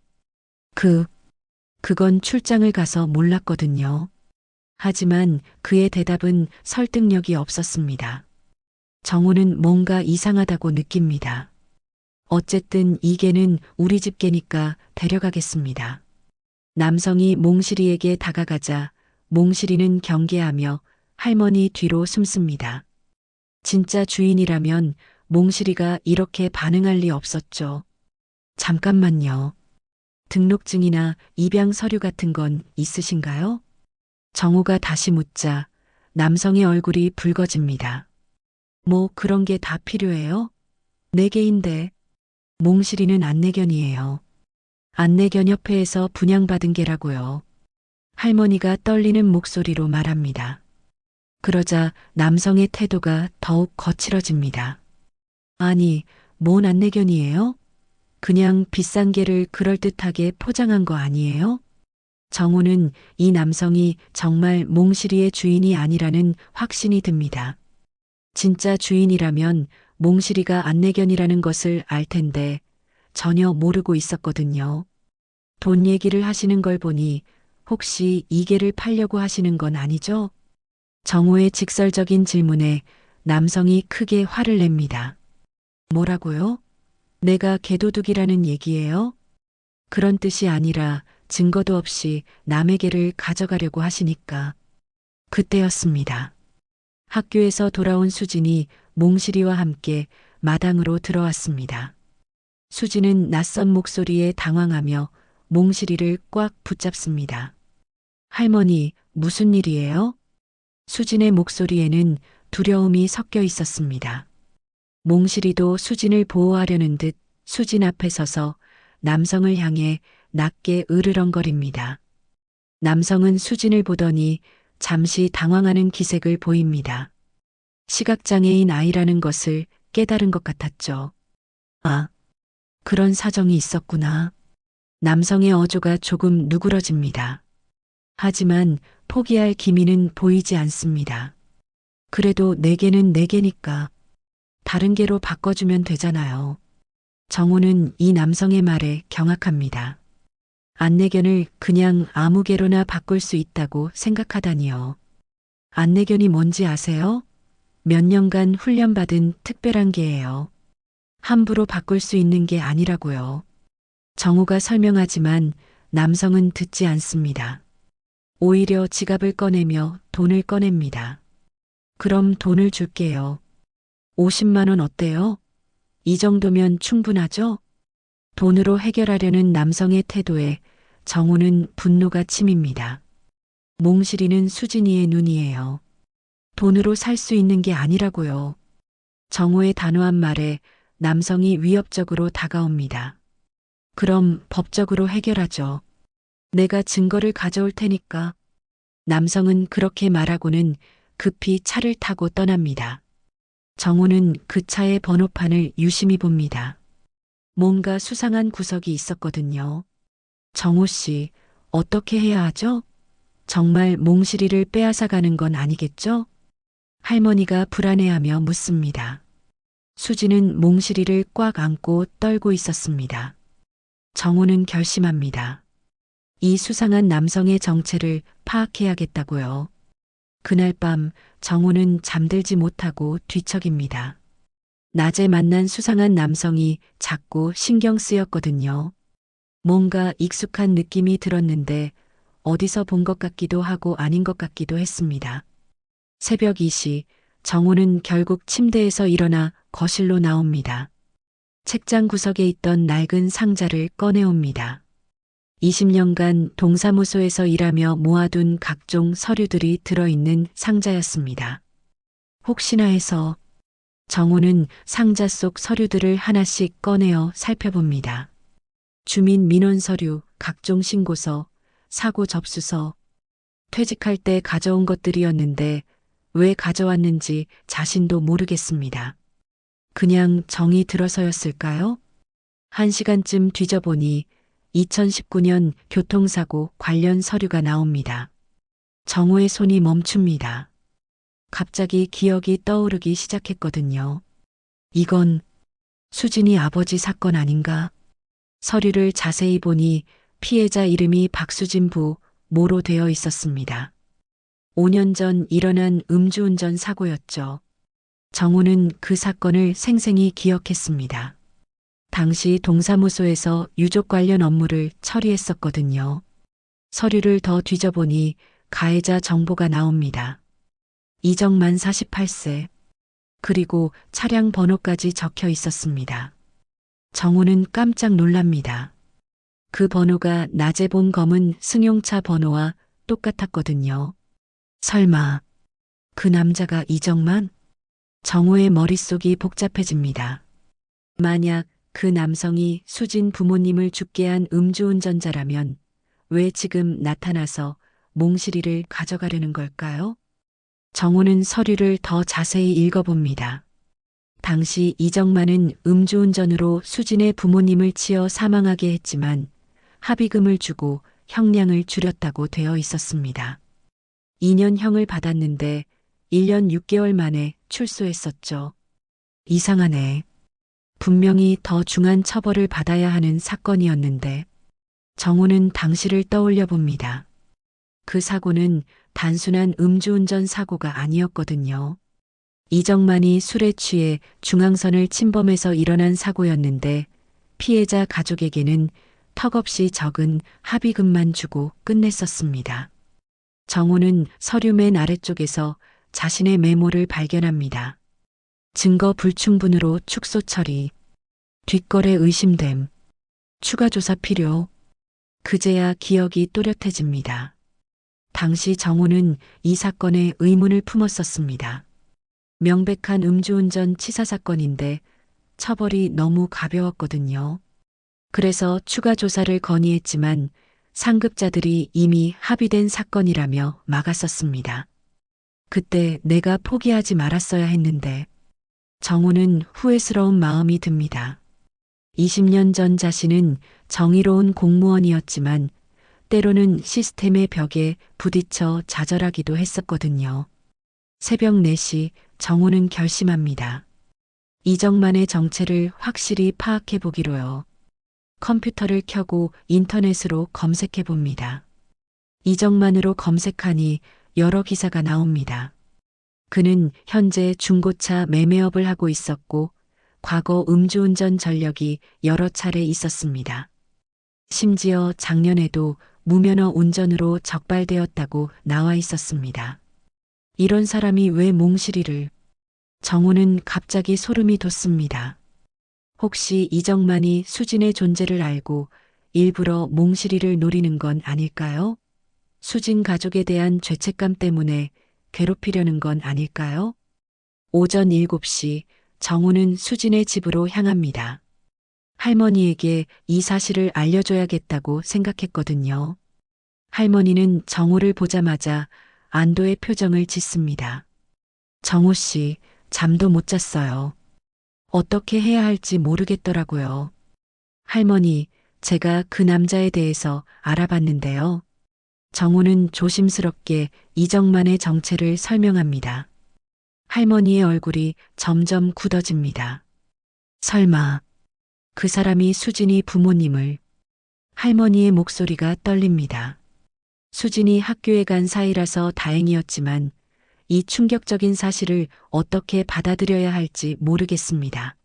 그건 출장을 가서 몰랐거든요. 하지만 그의 대답은 설득력이 없었습니다. 정호는 뭔가 이상하다고 느낍니다. 어쨌든 이 개는 우리 집 개니까 데려가겠습니다. 남성이 몽실이에게 다가가자 몽실이는 경계하며 할머니 뒤로 숨습니다. 진짜 주인이라면 몽실이가 이렇게 반응할 리 없었죠. 잠깐만요. 등록증이나 입양 서류 같은 건 있으신가요? 정호가 다시 묻자 남성의 얼굴이 붉어집니다. 뭐 그런 게 다 필요해요? 네 개인데. 몽실이는 안내견이에요. 안내견 협회에서 분양받은 개라고요. 할머니가 떨리는 목소리로 말합니다. 그러자 남성의 태도가 더욱 거칠어집니다. 아니, 뭔 안내견이에요? 그냥 비싼 개를 그럴듯하게 포장한 거 아니에요? 정호는 이 남성이 정말 몽실이의 주인이 아니라는 확신이 듭니다. 진짜 주인이라면 몽실이가 안내견이라는 것을 알 텐데 전혀 모르고 있었거든요. 돈 얘기를 하시는 걸 보니 혹시 이 개를 팔려고 하시는 건 아니죠? 정호의 직설적인 질문에 남성이 크게 화를 냅니다. 뭐라고요? 내가 개도둑이라는 얘기예요? 그런 뜻이 아니라 증거도 없이 남에게를 가져가려고 하시니까. 그때였습니다. 학교에서 돌아온 수진이 몽실이와 함께 마당으로 들어왔습니다. 수진은 낯선 목소리에 당황하며 몽실이를 꽉 붙잡습니다. 할머니, 무슨 일이에요? 수진의 목소리에는 두려움이 섞여 있었습니다. 몽실이도 수진을 보호하려는 듯 수진 앞에 서서 남성을 향해 낮게 으르렁거립니다. 남성은 수진을 보더니 잠시 당황하는 기색을 보입니다. 시각장애인 아이라는 것을 깨달은 것 같았죠. 아, 그런 사정이 있었구나. 남성의 어조가 조금 누그러집니다. 하지만 포기할 기미는 보이지 않습니다. 그래도 네 개는 네 개니까 다른 개로 바꿔주면 되잖아요. 정우는 이 남성의 말에 경악합니다. 안내견을 그냥 아무 개로나 바꿀 수 있다고 생각하다니요. 안내견이 뭔지 아세요? 몇 년간 훈련받은 특별한 개예요. 함부로 바꿀 수 있는 게 아니라고요. 정우가 설명하지만 남성은 듣지 않습니다. 오히려 지갑을 꺼내며 돈을 꺼냅니다. 그럼 돈을 줄게요. 50만 원 어때요? 이 정도면 충분하죠? 돈으로 해결하려는 남성의 태도에 정우는 분노가 치밉니다. 몽실이는 수진이의 눈이에요. 돈으로 살 수 있는 게 아니라고요. 정우의 단호한 말에 남성이 위협적으로 다가옵니다. 그럼 법적으로 해결하죠. 내가 증거를 가져올 테니까. 남성은 그렇게 말하고는 급히 차를 타고 떠납니다. 정우는 그 차의 번호판을 유심히 봅니다. 뭔가 수상한 구석이 있었거든요. 정우 씨, 어떻게 해야 하죠? 정말 몽실이를 빼앗아 가는 건 아니겠죠? 할머니가 불안해하며 묻습니다. 수지는 몽실이를 꽉 안고 떨고 있었습니다. 정우는 결심합니다. 이 수상한 남성의 정체를 파악해야겠다고요. 그날 밤 정우는 잠들지 못하고 뒤척입니다. 낮에 만난 수상한 남성이 자꾸 신경 쓰였거든요. 뭔가 익숙한 느낌이 들었는데 어디서 본 것 같기도 하고 아닌 것 같기도 했습니다. 새벽 2시 정우는 결국 침대에서 일어나 거실로 나옵니다. 책장 구석에 있던 낡은 상자를 꺼내옵니다. 20년간 동사무소에서 일하며 모아둔 각종 서류들이 들어있는 상자였습니다. 혹시나 해서 정우는 상자 속 서류들을 하나씩 꺼내어 살펴봅니다. 주민 민원 서류, 각종 신고서, 사고 접수서, 퇴직할 때 가져온 것들이었는데 왜 가져왔는지 자신도 모르겠습니다. 그냥 정이 들어서였을까요? 1시간쯤 뒤져보니 2019년 교통사고 관련 서류가 나옵니다. 정우의 손이 멈춥니다. 갑자기 기억이 떠오르기 시작했거든요. 이건 수진이 아버지 사건 아닌가? 서류를 자세히 보니 피해자 이름이 박수진 부 모로 되어 있었습니다. 5년 전 일어난 음주운전 사고였죠. 정우는 그 사건을 생생히 기억했습니다. 당시 동사무소에서 유족 관련 업무를 처리했었거든요. 서류를 더 뒤져보니 가해자 정보가 나옵니다. 이정만 48세. 그리고 차량 번호까지 적혀 있었습니다. 정우는 깜짝 놀랍니다. 그 번호가 낮에 본 검은 승용차 번호와 똑같았거든요. 설마 그 남자가 이정만? 정우의 머릿속이 복잡해집니다. 만약 그 남성이 수진 부모님을 죽게 한 음주운전자라면 왜 지금 나타나서 몽실이를 가져가려는 걸까요? 정우는 서류를 더 자세히 읽어봅니다. 당시 이정만은 음주운전으로 수진의 부모님을 치어 사망하게 했지만 합의금을 주고 형량을 줄였다고 되어 있었습니다. 2년형을 받았는데 1년 6개월 만에 출소했었죠. 이상하네. 분명히 더 중한 처벌을 받아야 하는 사건이었는데 정우는 당시를 떠올려 봅니다. 그 사고는 단순한 음주운전 사고가 아니었거든요. 이정만이 술에 취해 중앙선을 침범해서 일어난 사고였는데 피해자 가족에게는 턱없이 적은 합의금만 주고 끝냈었습니다. 정호는 서류 맨 아래쪽에서 자신의 메모를 발견합니다. 증거 불충분으로 축소 처리, 뒷거래 의심됨, 추가 조사 필요. 그제야 기억이 또렷해집니다. 당시 정호는 이 사건에 의문을 품었었습니다. 명백한 음주운전 치사 사건인데 처벌이 너무 가벼웠거든요. 그래서 추가 조사를 건의했지만 상급자들이 이미 합의된 사건이라며 막았었습니다. 그때 내가 포기하지 말았어야 했는데 정호는 후회스러운 마음이 듭니다. 20년 전 자신은 정의로운 공무원이었지만 때로는 시스템의 벽에 부딪혀 좌절하기도 했었거든요. 새벽 4시 정호는 결심합니다. 이정만의 정체를 확실히 파악해 보기로요. 컴퓨터를 켜고 인터넷으로 검색해 봅니다. 이정만으로 검색하니 여러 기사가 나옵니다. 그는 현재 중고차 매매업을 하고 있었고 과거 음주운전 전력이 여러 차례 있었습니다. 심지어 작년에도 무면허 운전으로 적발되었다고 나와 있었습니다. 이런 사람이 왜 몽실이를? 정호는 갑자기 소름이 돋습니다. 혹시 이정만이 수진의 존재를 알고 일부러 몽실이를 노리는 건 아닐까요? 수진 가족에 대한 죄책감 때문에 괴롭히려는 건 아닐까요? 오전 7시 정호는 수진의 집으로 향합니다. 할머니에게 이 사실을 알려줘야겠다고 생각했거든요. 할머니는 정호를 보자마자 안도의 표정을 짓습니다. 정호 씨, 잠도 못 잤어요. 어떻게 해야 할지 모르겠더라고요. 할머니, 제가 그 남자에 대해서 알아봤는데요. 정호는 조심스럽게 이정만의 정체를 설명합니다. 할머니의 얼굴이 점점 굳어집니다. 설마 그 사람이 수진이 부모님을? 할머니의 목소리가 떨립니다. 수진이 학교에 간 사이라서 다행이었지만 이 충격적인 사실을 어떻게 받아들여야 할지 모르겠습니다.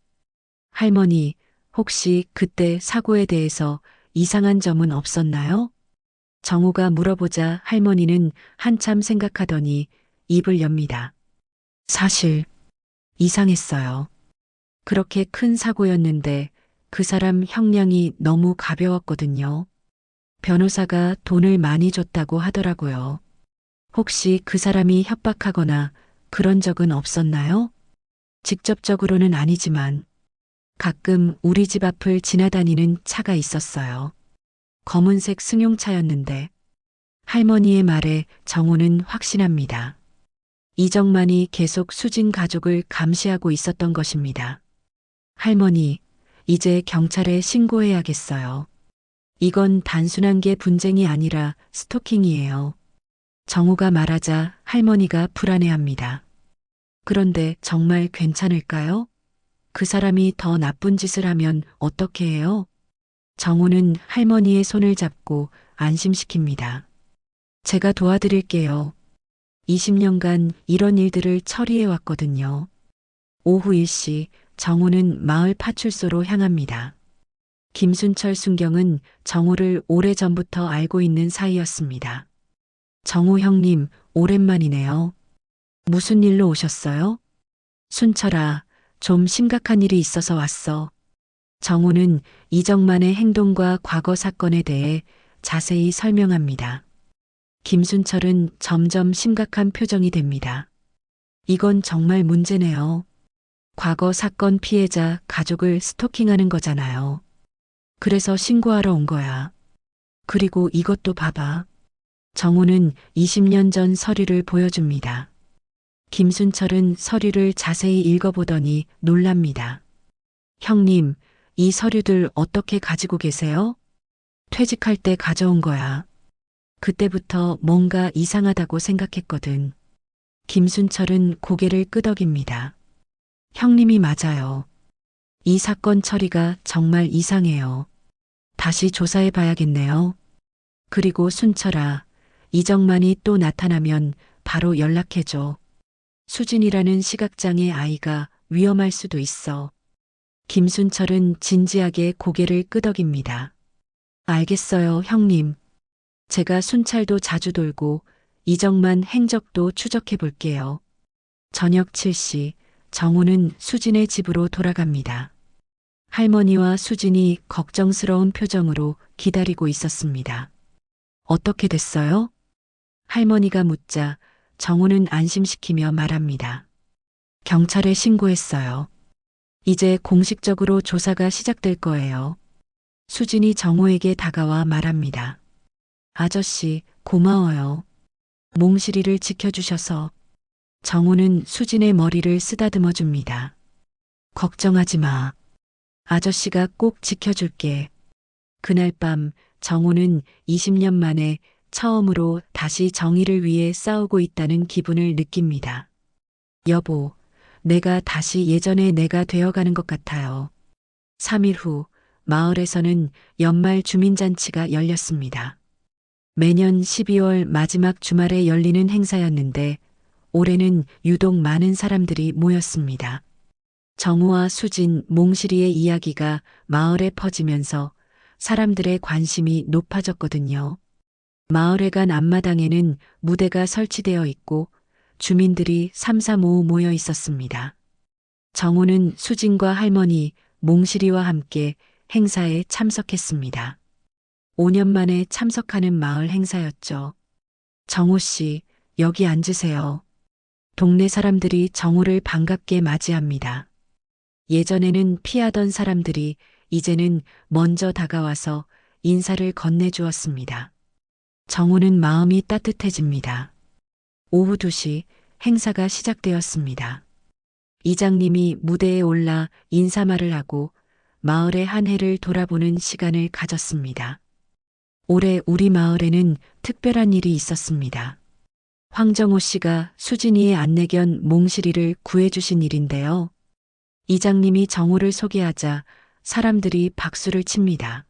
할머니, 혹시 그때 사고에 대해서 이상한 점은 없었나요? 정호가 물어보자 할머니는 한참 생각하더니 입을 엽니다. 사실 이상했어요. 그렇게 큰 사고였는데 그 사람 형량이 너무 가벼웠거든요. 변호사가 돈을 많이 줬다고 하더라고요. 혹시 그 사람이 협박하거나 그런 적은 없었나요? 직접적으로는 아니지만 가끔 우리 집 앞을 지나다니는 차가 있었어요. 검은색 승용차였는데 할머니의 말에 정호는 확신합니다. 이정만이 계속 수진 가족을 감시하고 있었던 것입니다. 할머니, 이제 경찰에 신고해야겠어요. 이건 단순한 게 분쟁이 아니라 스토킹이에요. 정호가 말하자 할머니가 불안해합니다. 그런데 정말 괜찮을까요? 그 사람이 더 나쁜 짓을 하면 어떻게 해요? 정호는 할머니의 손을 잡고 안심시킵니다. 제가 도와드릴게요. 20년간 이런 일들을 처리해 왔거든요. 오후 1시 정호는 마을 파출소로 향합니다. 김순철 순경은 정호를 오래전부터 알고 있는 사이였습니다. 정호 형님, 오랜만이네요. 무슨 일로 오셨어요? 순철아, 좀 심각한 일이 있어서 왔어. 정호는 이정만의 행동과 과거 사건에 대해 자세히 설명합니다. 김순철은 점점 심각한 표정이 됩니다. 이건 정말 문제네요. 과거 사건 피해자 가족을 스토킹하는 거잖아요. 그래서 신고하러 온 거야. 그리고 이것도 봐봐. 정호는 20년 전 서류를 보여줍니다. 김순철은 서류를 자세히 읽어보더니 놀랍니다. 형님, 이 서류들 어떻게 가지고 계세요? 퇴직할 때 가져온 거야. 그때부터 뭔가 이상하다고 생각했거든. 김순철은 고개를 끄덕입니다. 형님이 맞아요. 이 사건 처리가 정말 이상해요. 다시 조사해 봐야겠네요. 그리고 순철아, 이정만이 또 나타나면 바로 연락해줘. 수진이라는 시각장애 아이가 위험할 수도 있어. 김순철은 진지하게 고개를 끄덕입니다. 알겠어요, 형님. 제가 순찰도 자주 돌고 이정만 행적도 추적해 볼게요. 저녁 7시, 정우는 수진의 집으로 돌아갑니다. 할머니와 수진이 걱정스러운 표정으로 기다리고 있었습니다. 어떻게 됐어요? 할머니가 묻자 정우는 안심시키며 말합니다. 경찰에 신고했어요. 이제 공식적으로 조사가 시작될 거예요. 수진이 정우에게 다가와 말합니다. 아저씨, 고마워요. 몽실이를 지켜주셔서. 정우는 수진의 머리를 쓰다듬어 줍니다. 걱정하지 마. 아저씨가 꼭 지켜줄게. 그날 밤 정우는 20년 만에 처음으로 다시 정의를 위해 싸우고 있다는 기분을 느낍니다. 여보, 내가 다시 예전의 내가 되어가는 것 같아요. 3일 후 마을에서는 연말 주민잔치가 열렸습니다. 매년 12월 마지막 주말에 열리는 행사였는데 올해는 유독 많은 사람들이 모였습니다. 정우와 수진, 몽실이의 이야기가 마을에 퍼지면서 사람들의 관심이 높아졌거든요. 마을회관 앞마당에는 무대가 설치되어 있고 주민들이 삼삼오오 모여 있었습니다. 정우는 수진과 할머니, 몽실이와 함께 행사에 참석했습니다. 5년 만에 참석하는 마을 행사였죠. 정우 씨, 여기 앉으세요. 동네 사람들이 정우를 반갑게 맞이합니다. 예전에는 피하던 사람들이 이제는 먼저 다가와서 인사를 건네주었습니다. 정우는 마음이 따뜻해집니다. 오후 2시 행사가 시작되었습니다. 이장님이 무대에 올라 인사말을 하고 마을의 한 해를 돌아보는 시간을 가졌습니다. 올해 우리 마을에는 특별한 일이 있었습니다. 황정호 씨가 수진이의 안내견 몽실이를 구해주신 일인데요. 이장님이 정우를 소개하자 사람들이 박수를 칩니다.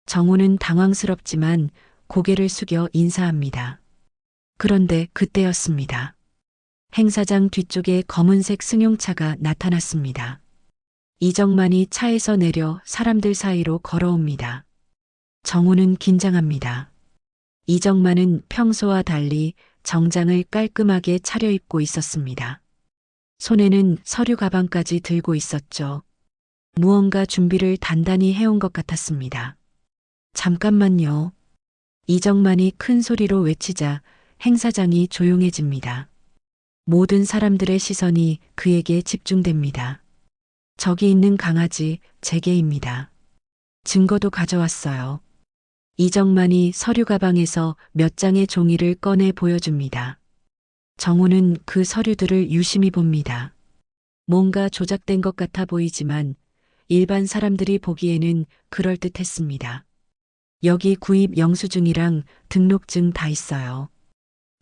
정우는 당황스럽지만 고개를 숙여 인사합니다. 그런데 그때였습니다. 행사장 뒤쪽에 검은색 승용차가 나타났습니다. 이정만이 차에서 내려 사람들 사이로 걸어옵니다. 정우는 긴장합니다. 이정만은 평소와 달리 정장을 깔끔하게 차려입고 있었습니다. 손에는 서류 가방까지 들고 있었죠. 무언가 준비를 단단히 해온 것 같았습니다. 잠깐만요. 이정만이 큰 소리로 외치자 행사장이 조용해집니다. 모든 사람들의 시선이 그에게 집중됩니다. 저기 있는 강아지 제게입니다. 증거도 가져왔어요. 이정만이 서류 가방에서 몇 장의 종이를 꺼내 보여줍니다. 정우는 그 서류들을 유심히 봅니다. 뭔가 조작된 것 같아 보이지만 일반 사람들이 보기에는 그럴듯했습니다. 여기 구입 영수증이랑 등록증 다 있어요.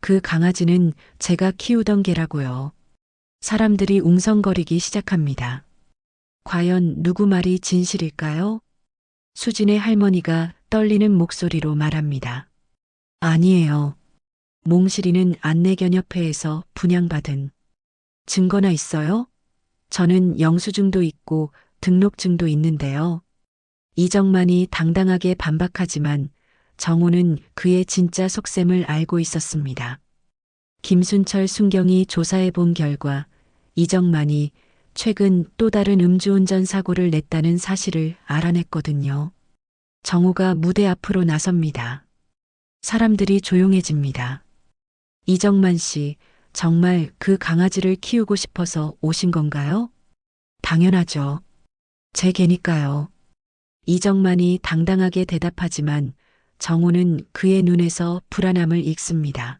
그 강아지는 제가 키우던 개라고요. 사람들이 웅성거리기 시작합니다. 과연 누구 말이 진실일까요? 수진의 할머니가 떨리는 목소리로 말합니다. 아니에요. 몽실이는 안내견협회에서 분양받은. 증거나 있어요? 저는 영수증도 있고 등록증도 있는데요. 이정만이 당당하게 반박하지만 정우는 그의 진짜 속셈을 알고 있었습니다. 김순철 순경이 조사해 본 결과 이정만이 최근 또 다른 음주운전 사고를 냈다는 사실을 알아냈거든요. 정우가 무대 앞으로 나섭니다. 사람들이 조용해집니다. 이정만 씨, 정말 그 강아지를 키우고 싶어서 오신 건가요? 당연하죠. 제 개니까요. 이정만이 당당하게 대답하지만 정우는 그의 눈에서 불안함을 읽습니다.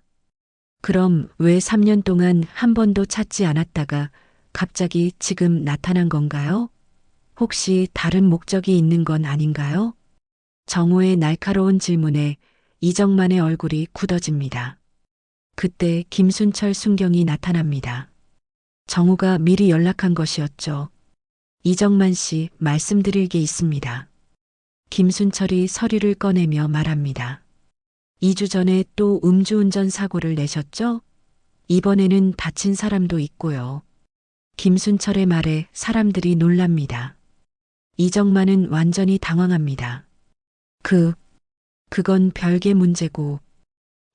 그럼 왜 3년 동안 한 번도 찾지 않았다가 갑자기 지금 나타난 건가요? 혹시 다른 목적이 있는 건 아닌가요? 정우의 날카로운 질문에 이정만의 얼굴이 굳어집니다. 그때 김순철 순경이 나타납니다. 정우가 미리 연락한 것이었죠. 이정만 씨, 말씀드릴 게 있습니다. 김순철이 서류를 꺼내며 말합니다. 2주 전에 또 음주운전 사고를 내셨죠? 이번에는 다친 사람도 있고요. 김순철의 말에 사람들이 놀랍니다. 이정만은 완전히 당황합니다. 그건 별개 문제고,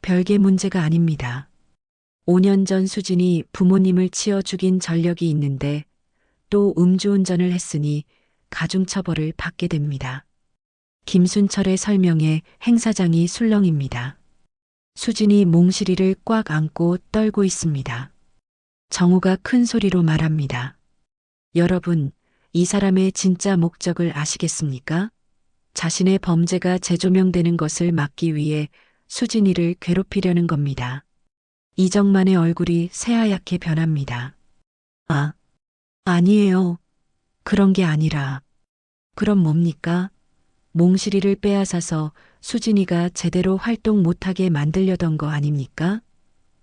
별개 문제가 아닙니다. 5년 전 수진이 부모님을 치어 죽인 전력이 있는데 또 음주운전을 했으니 가중처벌을 받게 됩니다. 김순철의 설명에 행사장이 술렁입니다. 수진이 몽실이를 꽉 안고 떨고 있습니다. 정우가 큰 소리로 말합니다. 여러분, 이 사람의 진짜 목적을 아시겠습니까? 자신의 범죄가 재조명되는 것을 막기 위해 수진이를 괴롭히려는 겁니다. 이정만의 얼굴이 새하얗게 변합니다. 아니에요. 그런 게 아니라. 그럼 뭡니까? 몽실이를 빼앗아서 수진이가 제대로 활동 못하게 만들려던 거 아닙니까?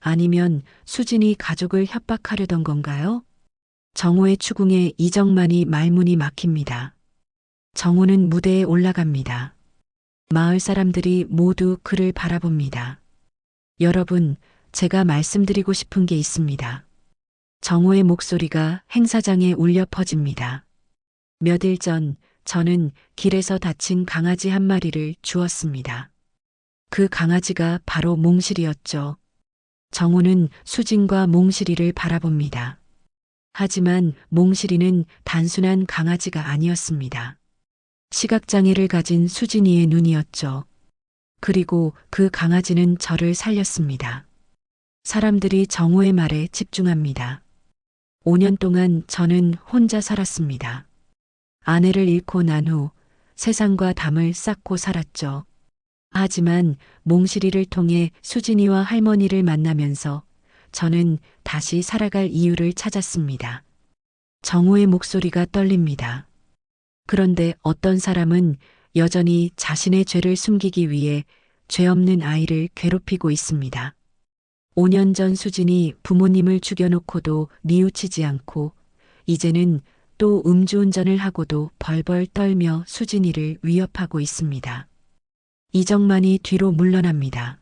아니면 수진이 가족을 협박하려던 건가요? 정우의 추궁에 이정만이 말문이 막힙니다. 정우는 무대에 올라갑니다. 마을 사람들이 모두 그를 바라봅니다. 여러분, 제가 말씀드리고 싶은 게 있습니다. 정우의 목소리가 행사장에 울려 퍼집니다. 몇 일 전 저는 길에서 다친 강아지 한 마리를 주었습니다. 그 강아지가 바로 몽실이었죠. 정우는 수진과 몽실이를 바라봅니다. 하지만 몽실이는 단순한 강아지가 아니었습니다. 시각장애를 가진 수진이의 눈이었죠. 그리고 그 강아지는 저를 살렸습니다. 사람들이 정우의 말에 집중합니다. 5년 동안 저는 혼자 살았습니다. 아내를 잃고 난 후 세상과 담을 쌓고 살았죠. 하지만 몽실이를 통해 수진이와 할머니를 만나면서 저는 다시 살아갈 이유를 찾았습니다. 정우의 목소리가 떨립니다. 그런데 어떤 사람은 여전히 자신의 죄를 숨기기 위해 죄 없는 아이를 괴롭히고 있습니다. 5년 전 수진이 부모님을 죽여놓고도 뉘우치지 않고 이제는 또 음주운전을 하고도 벌벌 떨며 수진이를 위협하고 있습니다. 이정만이 뒤로 물러납니다.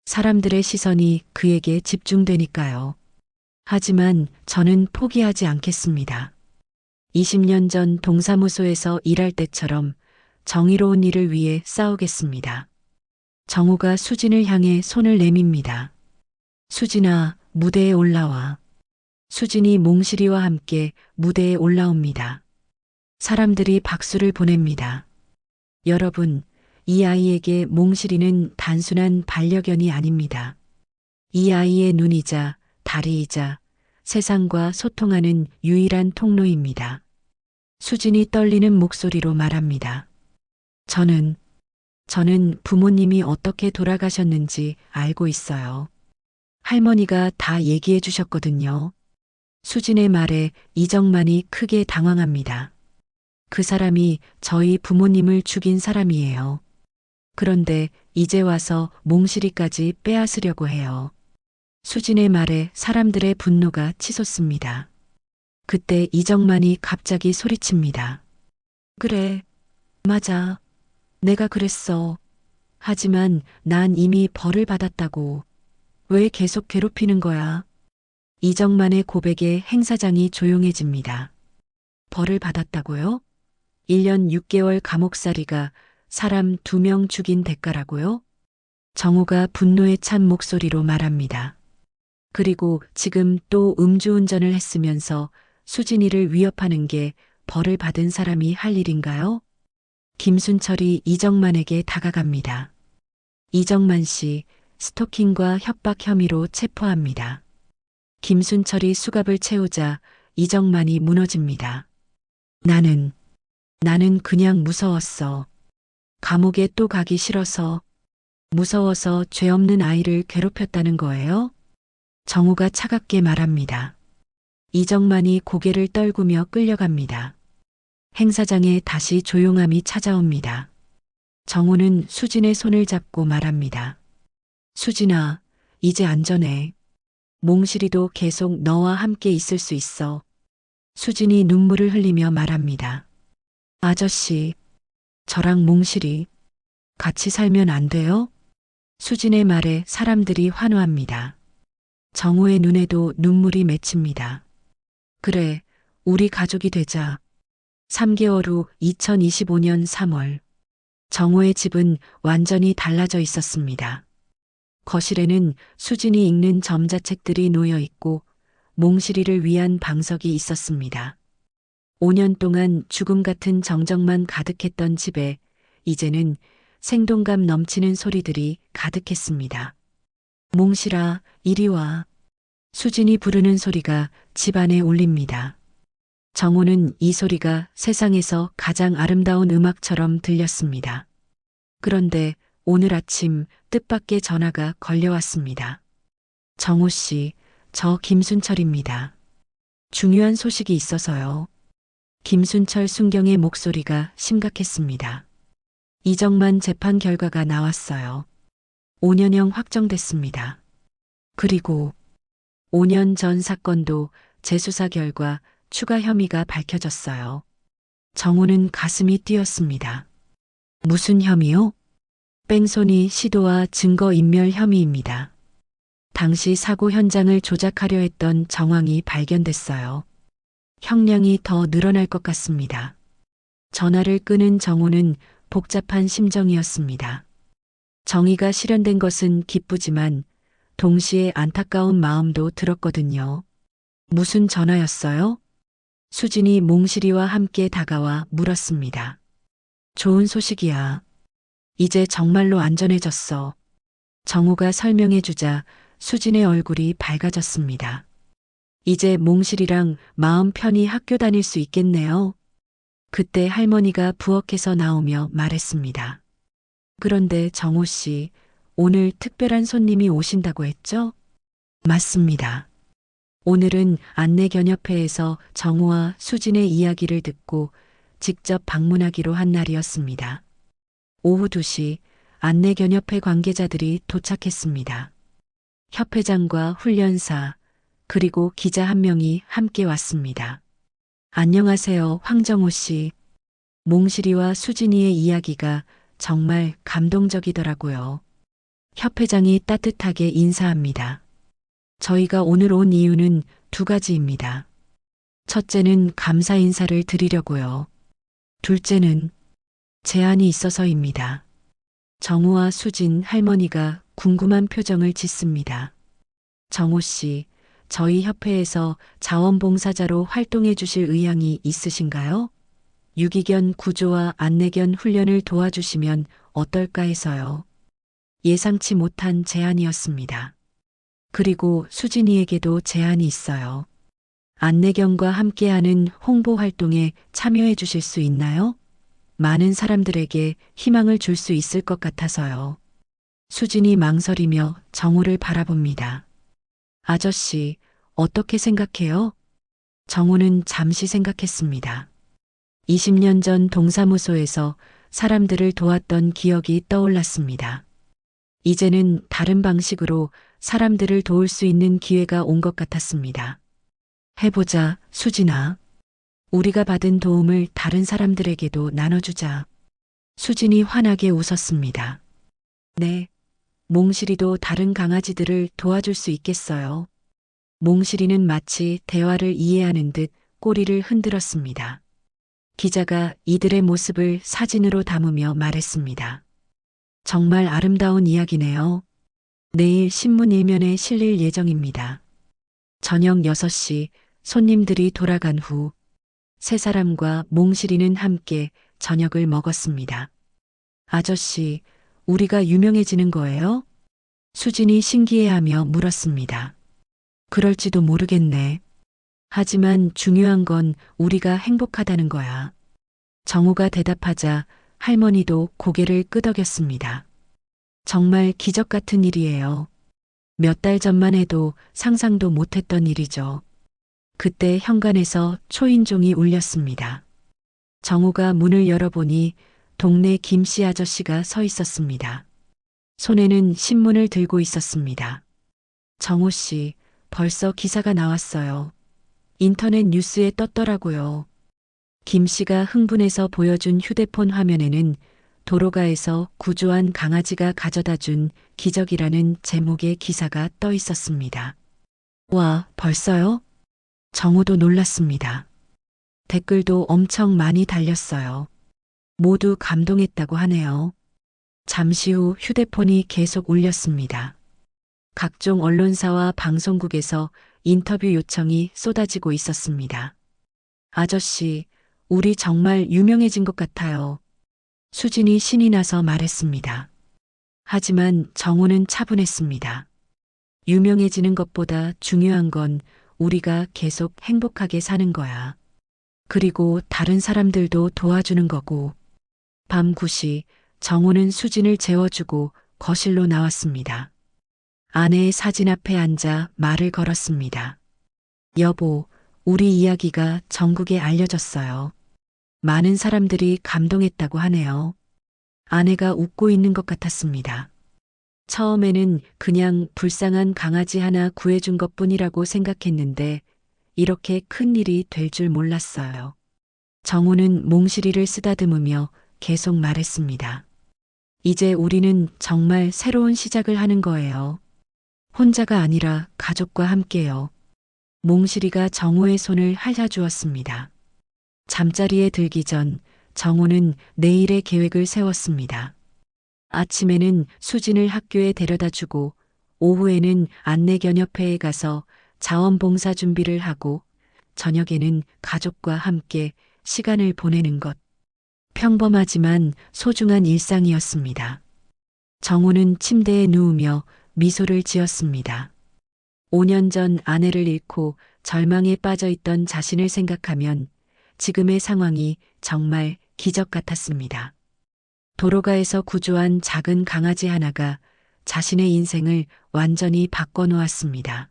사람들의 시선이 그에게 집중되니까요. 하지만 저는 포기하지 않겠습니다. 20년 전 동사무소에서 일할 때처럼 정의로운 일을 위해 싸우겠습니다. 정우가 수진을 향해 손을 내밉니다. 수진아, 무대에 올라와. 수진이 몽실이와 함께 무대에 올라옵니다. 사람들이 박수를 보냅니다. 여러분, 이 아이에게 몽실이는 단순한 반려견이 아닙니다. 이 아이의 눈이자 다리이자 세상과 소통하는 유일한 통로입니다. 수진이 떨리는 목소리로 말합니다. 저는 부모님이 어떻게 돌아가셨는지 알고 있어요. 할머니가 다 얘기해 주셨거든요. 수진의 말에 이정만이 크게 당황합니다. 그 사람이 저희 부모님을 죽인 사람이에요. 그런데 이제 와서 몽실이까지 빼앗으려고 해요. 수진의 말에 사람들의 분노가 치솟습니다. 그때 이정만이 갑자기 소리칩니다. 그래, 맞아. 내가 그랬어. 하지만 난 이미 벌을 받았다고. 왜 계속 괴롭히는 거야? 이정만의 고백에 행사장이 조용해집니다. 벌을 받았다고요? 1년 6개월 감옥살이가 사람 2명 죽인 대가라고요? 정우가 분노에 찬 목소리로 말합니다. 그리고 지금 또 음주운전을 했으면서 수진이를 위협하는 게 벌을 받은 사람이 할 일인가요? 김순철이 이정만에게 다가갑니다. 이정만 씨, 스토킹과 협박 혐의로 체포합니다. 김순철이 수갑을 채우자 이정만이 무너집니다. 나는 그냥 무서웠어. 감옥에 또 가기 싫어서, 무서워서 죄 없는 아이를 괴롭혔다는 거예요? 정우가 차갑게 말합니다. 이정만이 고개를 떨구며 끌려갑니다. 행사장에 다시 조용함이 찾아옵니다. 정우는 수진의 손을 잡고 말합니다. 수진아, 이제 안전해. 몽실이도 계속 너와 함께 있을 수 있어. 수진이 눈물을 흘리며 말합니다. 아저씨, 저랑 몽실이 같이 살면 안 돼요? 수진의 말에 사람들이 환호합니다. 정우의 눈에도 눈물이 맺힙니다. 그래, 우리 가족이 되자. 3개월 후 2025년 3월. 정호의 집은 완전히 달라져 있었습니다. 거실에는 수진이 읽는 점자책들이 놓여 있고 몽실이를 위한 방석이 있었습니다. 5년 동안 죽음 같은 정적만 가득했던 집에 이제는 생동감 넘치는 소리들이 가득했습니다. 몽실아, 이리 와. 수진이 부르는 소리가 집안에 울립니다. 정호는 이 소리가 세상에서 가장 아름다운 음악처럼 들렸습니다. 그런데 오늘 아침 뜻밖의 전화가 걸려왔습니다. 정호 씨, 저 김순철입니다. 중요한 소식이 있어서요. 김순철 순경의 목소리가 심각했습니다. 이정만 재판 결과가 나왔어요. 5년형 확정됐습니다. 그리고 5년 전 사건도 재수사 결과 추가 혐의가 밝혀졌어요. 정호는 가슴이 뛰었습니다. 무슨 혐의요? 뺑소니 시도와 증거인멸 혐의입니다. 당시 사고 현장을 조작하려 했던 정황이 발견됐어요. 형량이 더 늘어날 것 같습니다. 전화를 끊은 정호는 복잡한 심정이었습니다. 정의가 실현된 것은 기쁘지만 동시에 안타까운 마음도 들었거든요. 무슨 전화였어요? 수진이 몽실이와 함께 다가와 물었습니다. 좋은 소식이야. 이제 정말로 안전해졌어. 정호가 설명해 주자 수진의 얼굴이 밝아졌습니다. 이제 몽실이랑 마음 편히 학교 다닐 수 있겠네요. 그때 할머니가 부엌에서 나오며 말했습니다. 그런데 정호 씨, 오늘 특별한 손님이 오신다고 했죠? 맞습니다. 오늘은 안내견협회에서 정호와 수진의 이야기를 듣고 직접 방문하기로 한 날이었습니다. 오후 2시 안내견협회 관계자들이 도착했습니다. 협회장과 훈련사, 그리고 기자 한 명이 함께 왔습니다. 안녕하세요, 황정호 씨. 몽실이와 수진이의 이야기가 정말 감동적이더라고요. 협회장이 따뜻하게 인사합니다. 저희가 오늘 온 이유는 2가지입니다. 첫째는 감사 인사를 드리려고요. 둘째는 제안이 있어서입니다. 정호와 수진 할머니가 궁금한 표정을 짓습니다. 정호 씨, 저희 협회에서 자원봉사자로 활동해 주실 의향이 있으신가요? 유기견 구조와 안내견 훈련을 도와주시면 어떨까 해서요. 예상치 못한 제안이었습니다. 그리고 수진이에게도 제안이 있어요. 안내견과 함께하는 홍보 활동에 참여해 주실 수 있나요? 많은 사람들에게 희망을 줄 수 있을 것 같아서요. 수진이 망설이며 정호를 바라봅니다. 아저씨, 어떻게 생각해요? 정호는 잠시 생각했습니다. 20년 전 동사무소에서 사람들을 도왔던 기억이 떠올랐습니다. 이제는 다른 방식으로 사람들을 도울 수 있는 기회가 온 것 같았습니다. 해보자, 수진아. 우리가 받은 도움을 다른 사람들에게도 나눠주자. 수진이 환하게 웃었습니다. 네. 몽실이도 다른 강아지들을 도와줄 수 있겠어요. 몽실이는 마치 대화를 이해하는 듯 꼬리를 흔들었습니다. 기자가 이들의 모습을 사진으로 담으며 말했습니다. 정말 아름다운 이야기네요. 내일 신문 1면에 실릴 예정입니다. 저녁 6시 손님들이 돌아간 후 세 사람과 몽실이는 함께 저녁을 먹었습니다. 아저씨, 우리가 유명해지는 거예요? 수진이 신기해하며 물었습니다. 그럴지도 모르겠네. 하지만 중요한 건 우리가 행복하다는 거야. 정호가 대답하자 할머니도 고개를 끄덕였습니다. 정말 기적 같은 일이에요. 몇 달 전만 해도 상상도 못했던 일이죠. 그때 현관에서 초인종이 울렸습니다. 정호가 문을 열어보니 동네 김씨 아저씨가 서 있었습니다. 손에는 신문을 들고 있었습니다. 정호 씨, 벌써 기사가 나왔어요. 인터넷 뉴스에 떴더라고요. 김 씨가 흥분해서 보여준 휴대폰 화면에는 도로가에서 구조한 강아지가 가져다 준 기적이라는 제목의 기사가 떠 있었습니다. 와, 벌써요? 정호도 놀랐습니다. 댓글도 엄청 많이 달렸어요. 모두 감동했다고 하네요. 잠시 후 휴대폰이 계속 울렸습니다. 각종 언론사와 방송국에서 인터뷰 요청이 쏟아지고 있었습니다. 아저씨, 우리 정말 유명해진 것 같아요. 수진이 신이 나서 말했습니다. 하지만 정우는 차분했습니다. 유명해지는 것보다 중요한 건 우리가 계속 행복하게 사는 거야. 그리고 다른 사람들도 도와주는 거고. 밤 9시 정우는 수진을 재워주고 거실로 나왔습니다. 아내의 사진 앞에 앉아 말을 걸었습니다. 여보, 우리 이야기가 전국에 알려졌어요. 많은 사람들이 감동했다고 하네요. 아내가 웃고 있는 것 같았습니다. 처음에는 그냥 불쌍한 강아지 하나 구해준 것뿐이라고 생각했는데 이렇게 큰 일이 될 줄 몰랐어요. 정우는 몽실이를 쓰다듬으며 계속 말했습니다. 이제 우리는 정말 새로운 시작을 하는 거예요. 혼자가 아니라 가족과 함께요. 몽실이가 정우의 손을 할아주었습니다. 잠자리에 들기 전 정우는 내일의 계획을 세웠습니다. 아침에는 수진을 학교에 데려다 주고 오후에는 안내견협회에 가서 자원봉사 준비를 하고 저녁에는 가족과 함께 시간을 보내는 것. 평범하지만 소중한 일상이었습니다. 정우는 침대에 누우며 미소를 지었습니다. 5년 전 아내를 잃고 절망에 빠져 있던 자신을 생각하면 지금의 상황이 정말 기적 같았습니다. 도로가에서 구조한 작은 강아지 하나가 자신의 인생을 완전히 바꿔놓았습니다.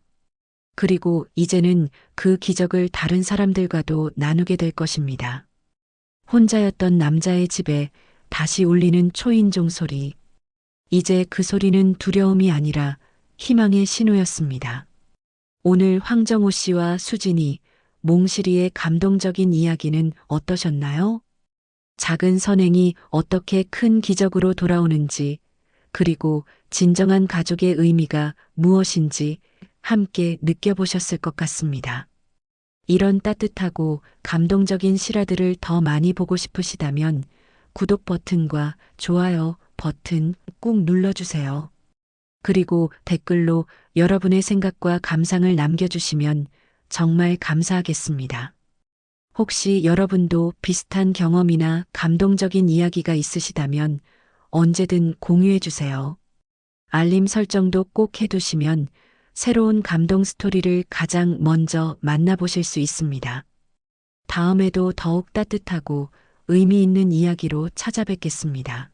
그리고 이제는 그 기적을 다른 사람들과도 나누게 될 것입니다. 혼자였던 남자의 집에 다시 울리는 초인종 소리. 이제 그 소리는 두려움이 아니라 희망의 신호였습니다. 오늘 황정우 씨와 수진이 몽실이의 감동적인 이야기는 어떠셨나요? 작은 선행이 어떻게 큰 기적으로 돌아오는지, 그리고 진정한 가족의 의미가 무엇인지 함께 느껴보셨을 것 같습니다. 이런 따뜻하고 감동적인 실화들을 더 많이 보고 싶으시다면 구독 버튼과 좋아요 버튼 꾹 눌러주세요. 그리고 댓글로 여러분의 생각과 감상을 남겨주시면 정말 감사하겠습니다. 혹시 여러분도 비슷한 경험이나 감동적인 이야기가 있으시다면 언제든 공유해주세요. 알림 설정도 꼭 해두시면 새로운 감동 스토리를 가장 먼저 만나보실 수 있습니다. 다음에도 더욱 따뜻하고 의미 있는 이야기로 찾아뵙겠습니다.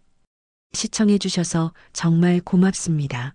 시청해주셔서 정말 고맙습니다.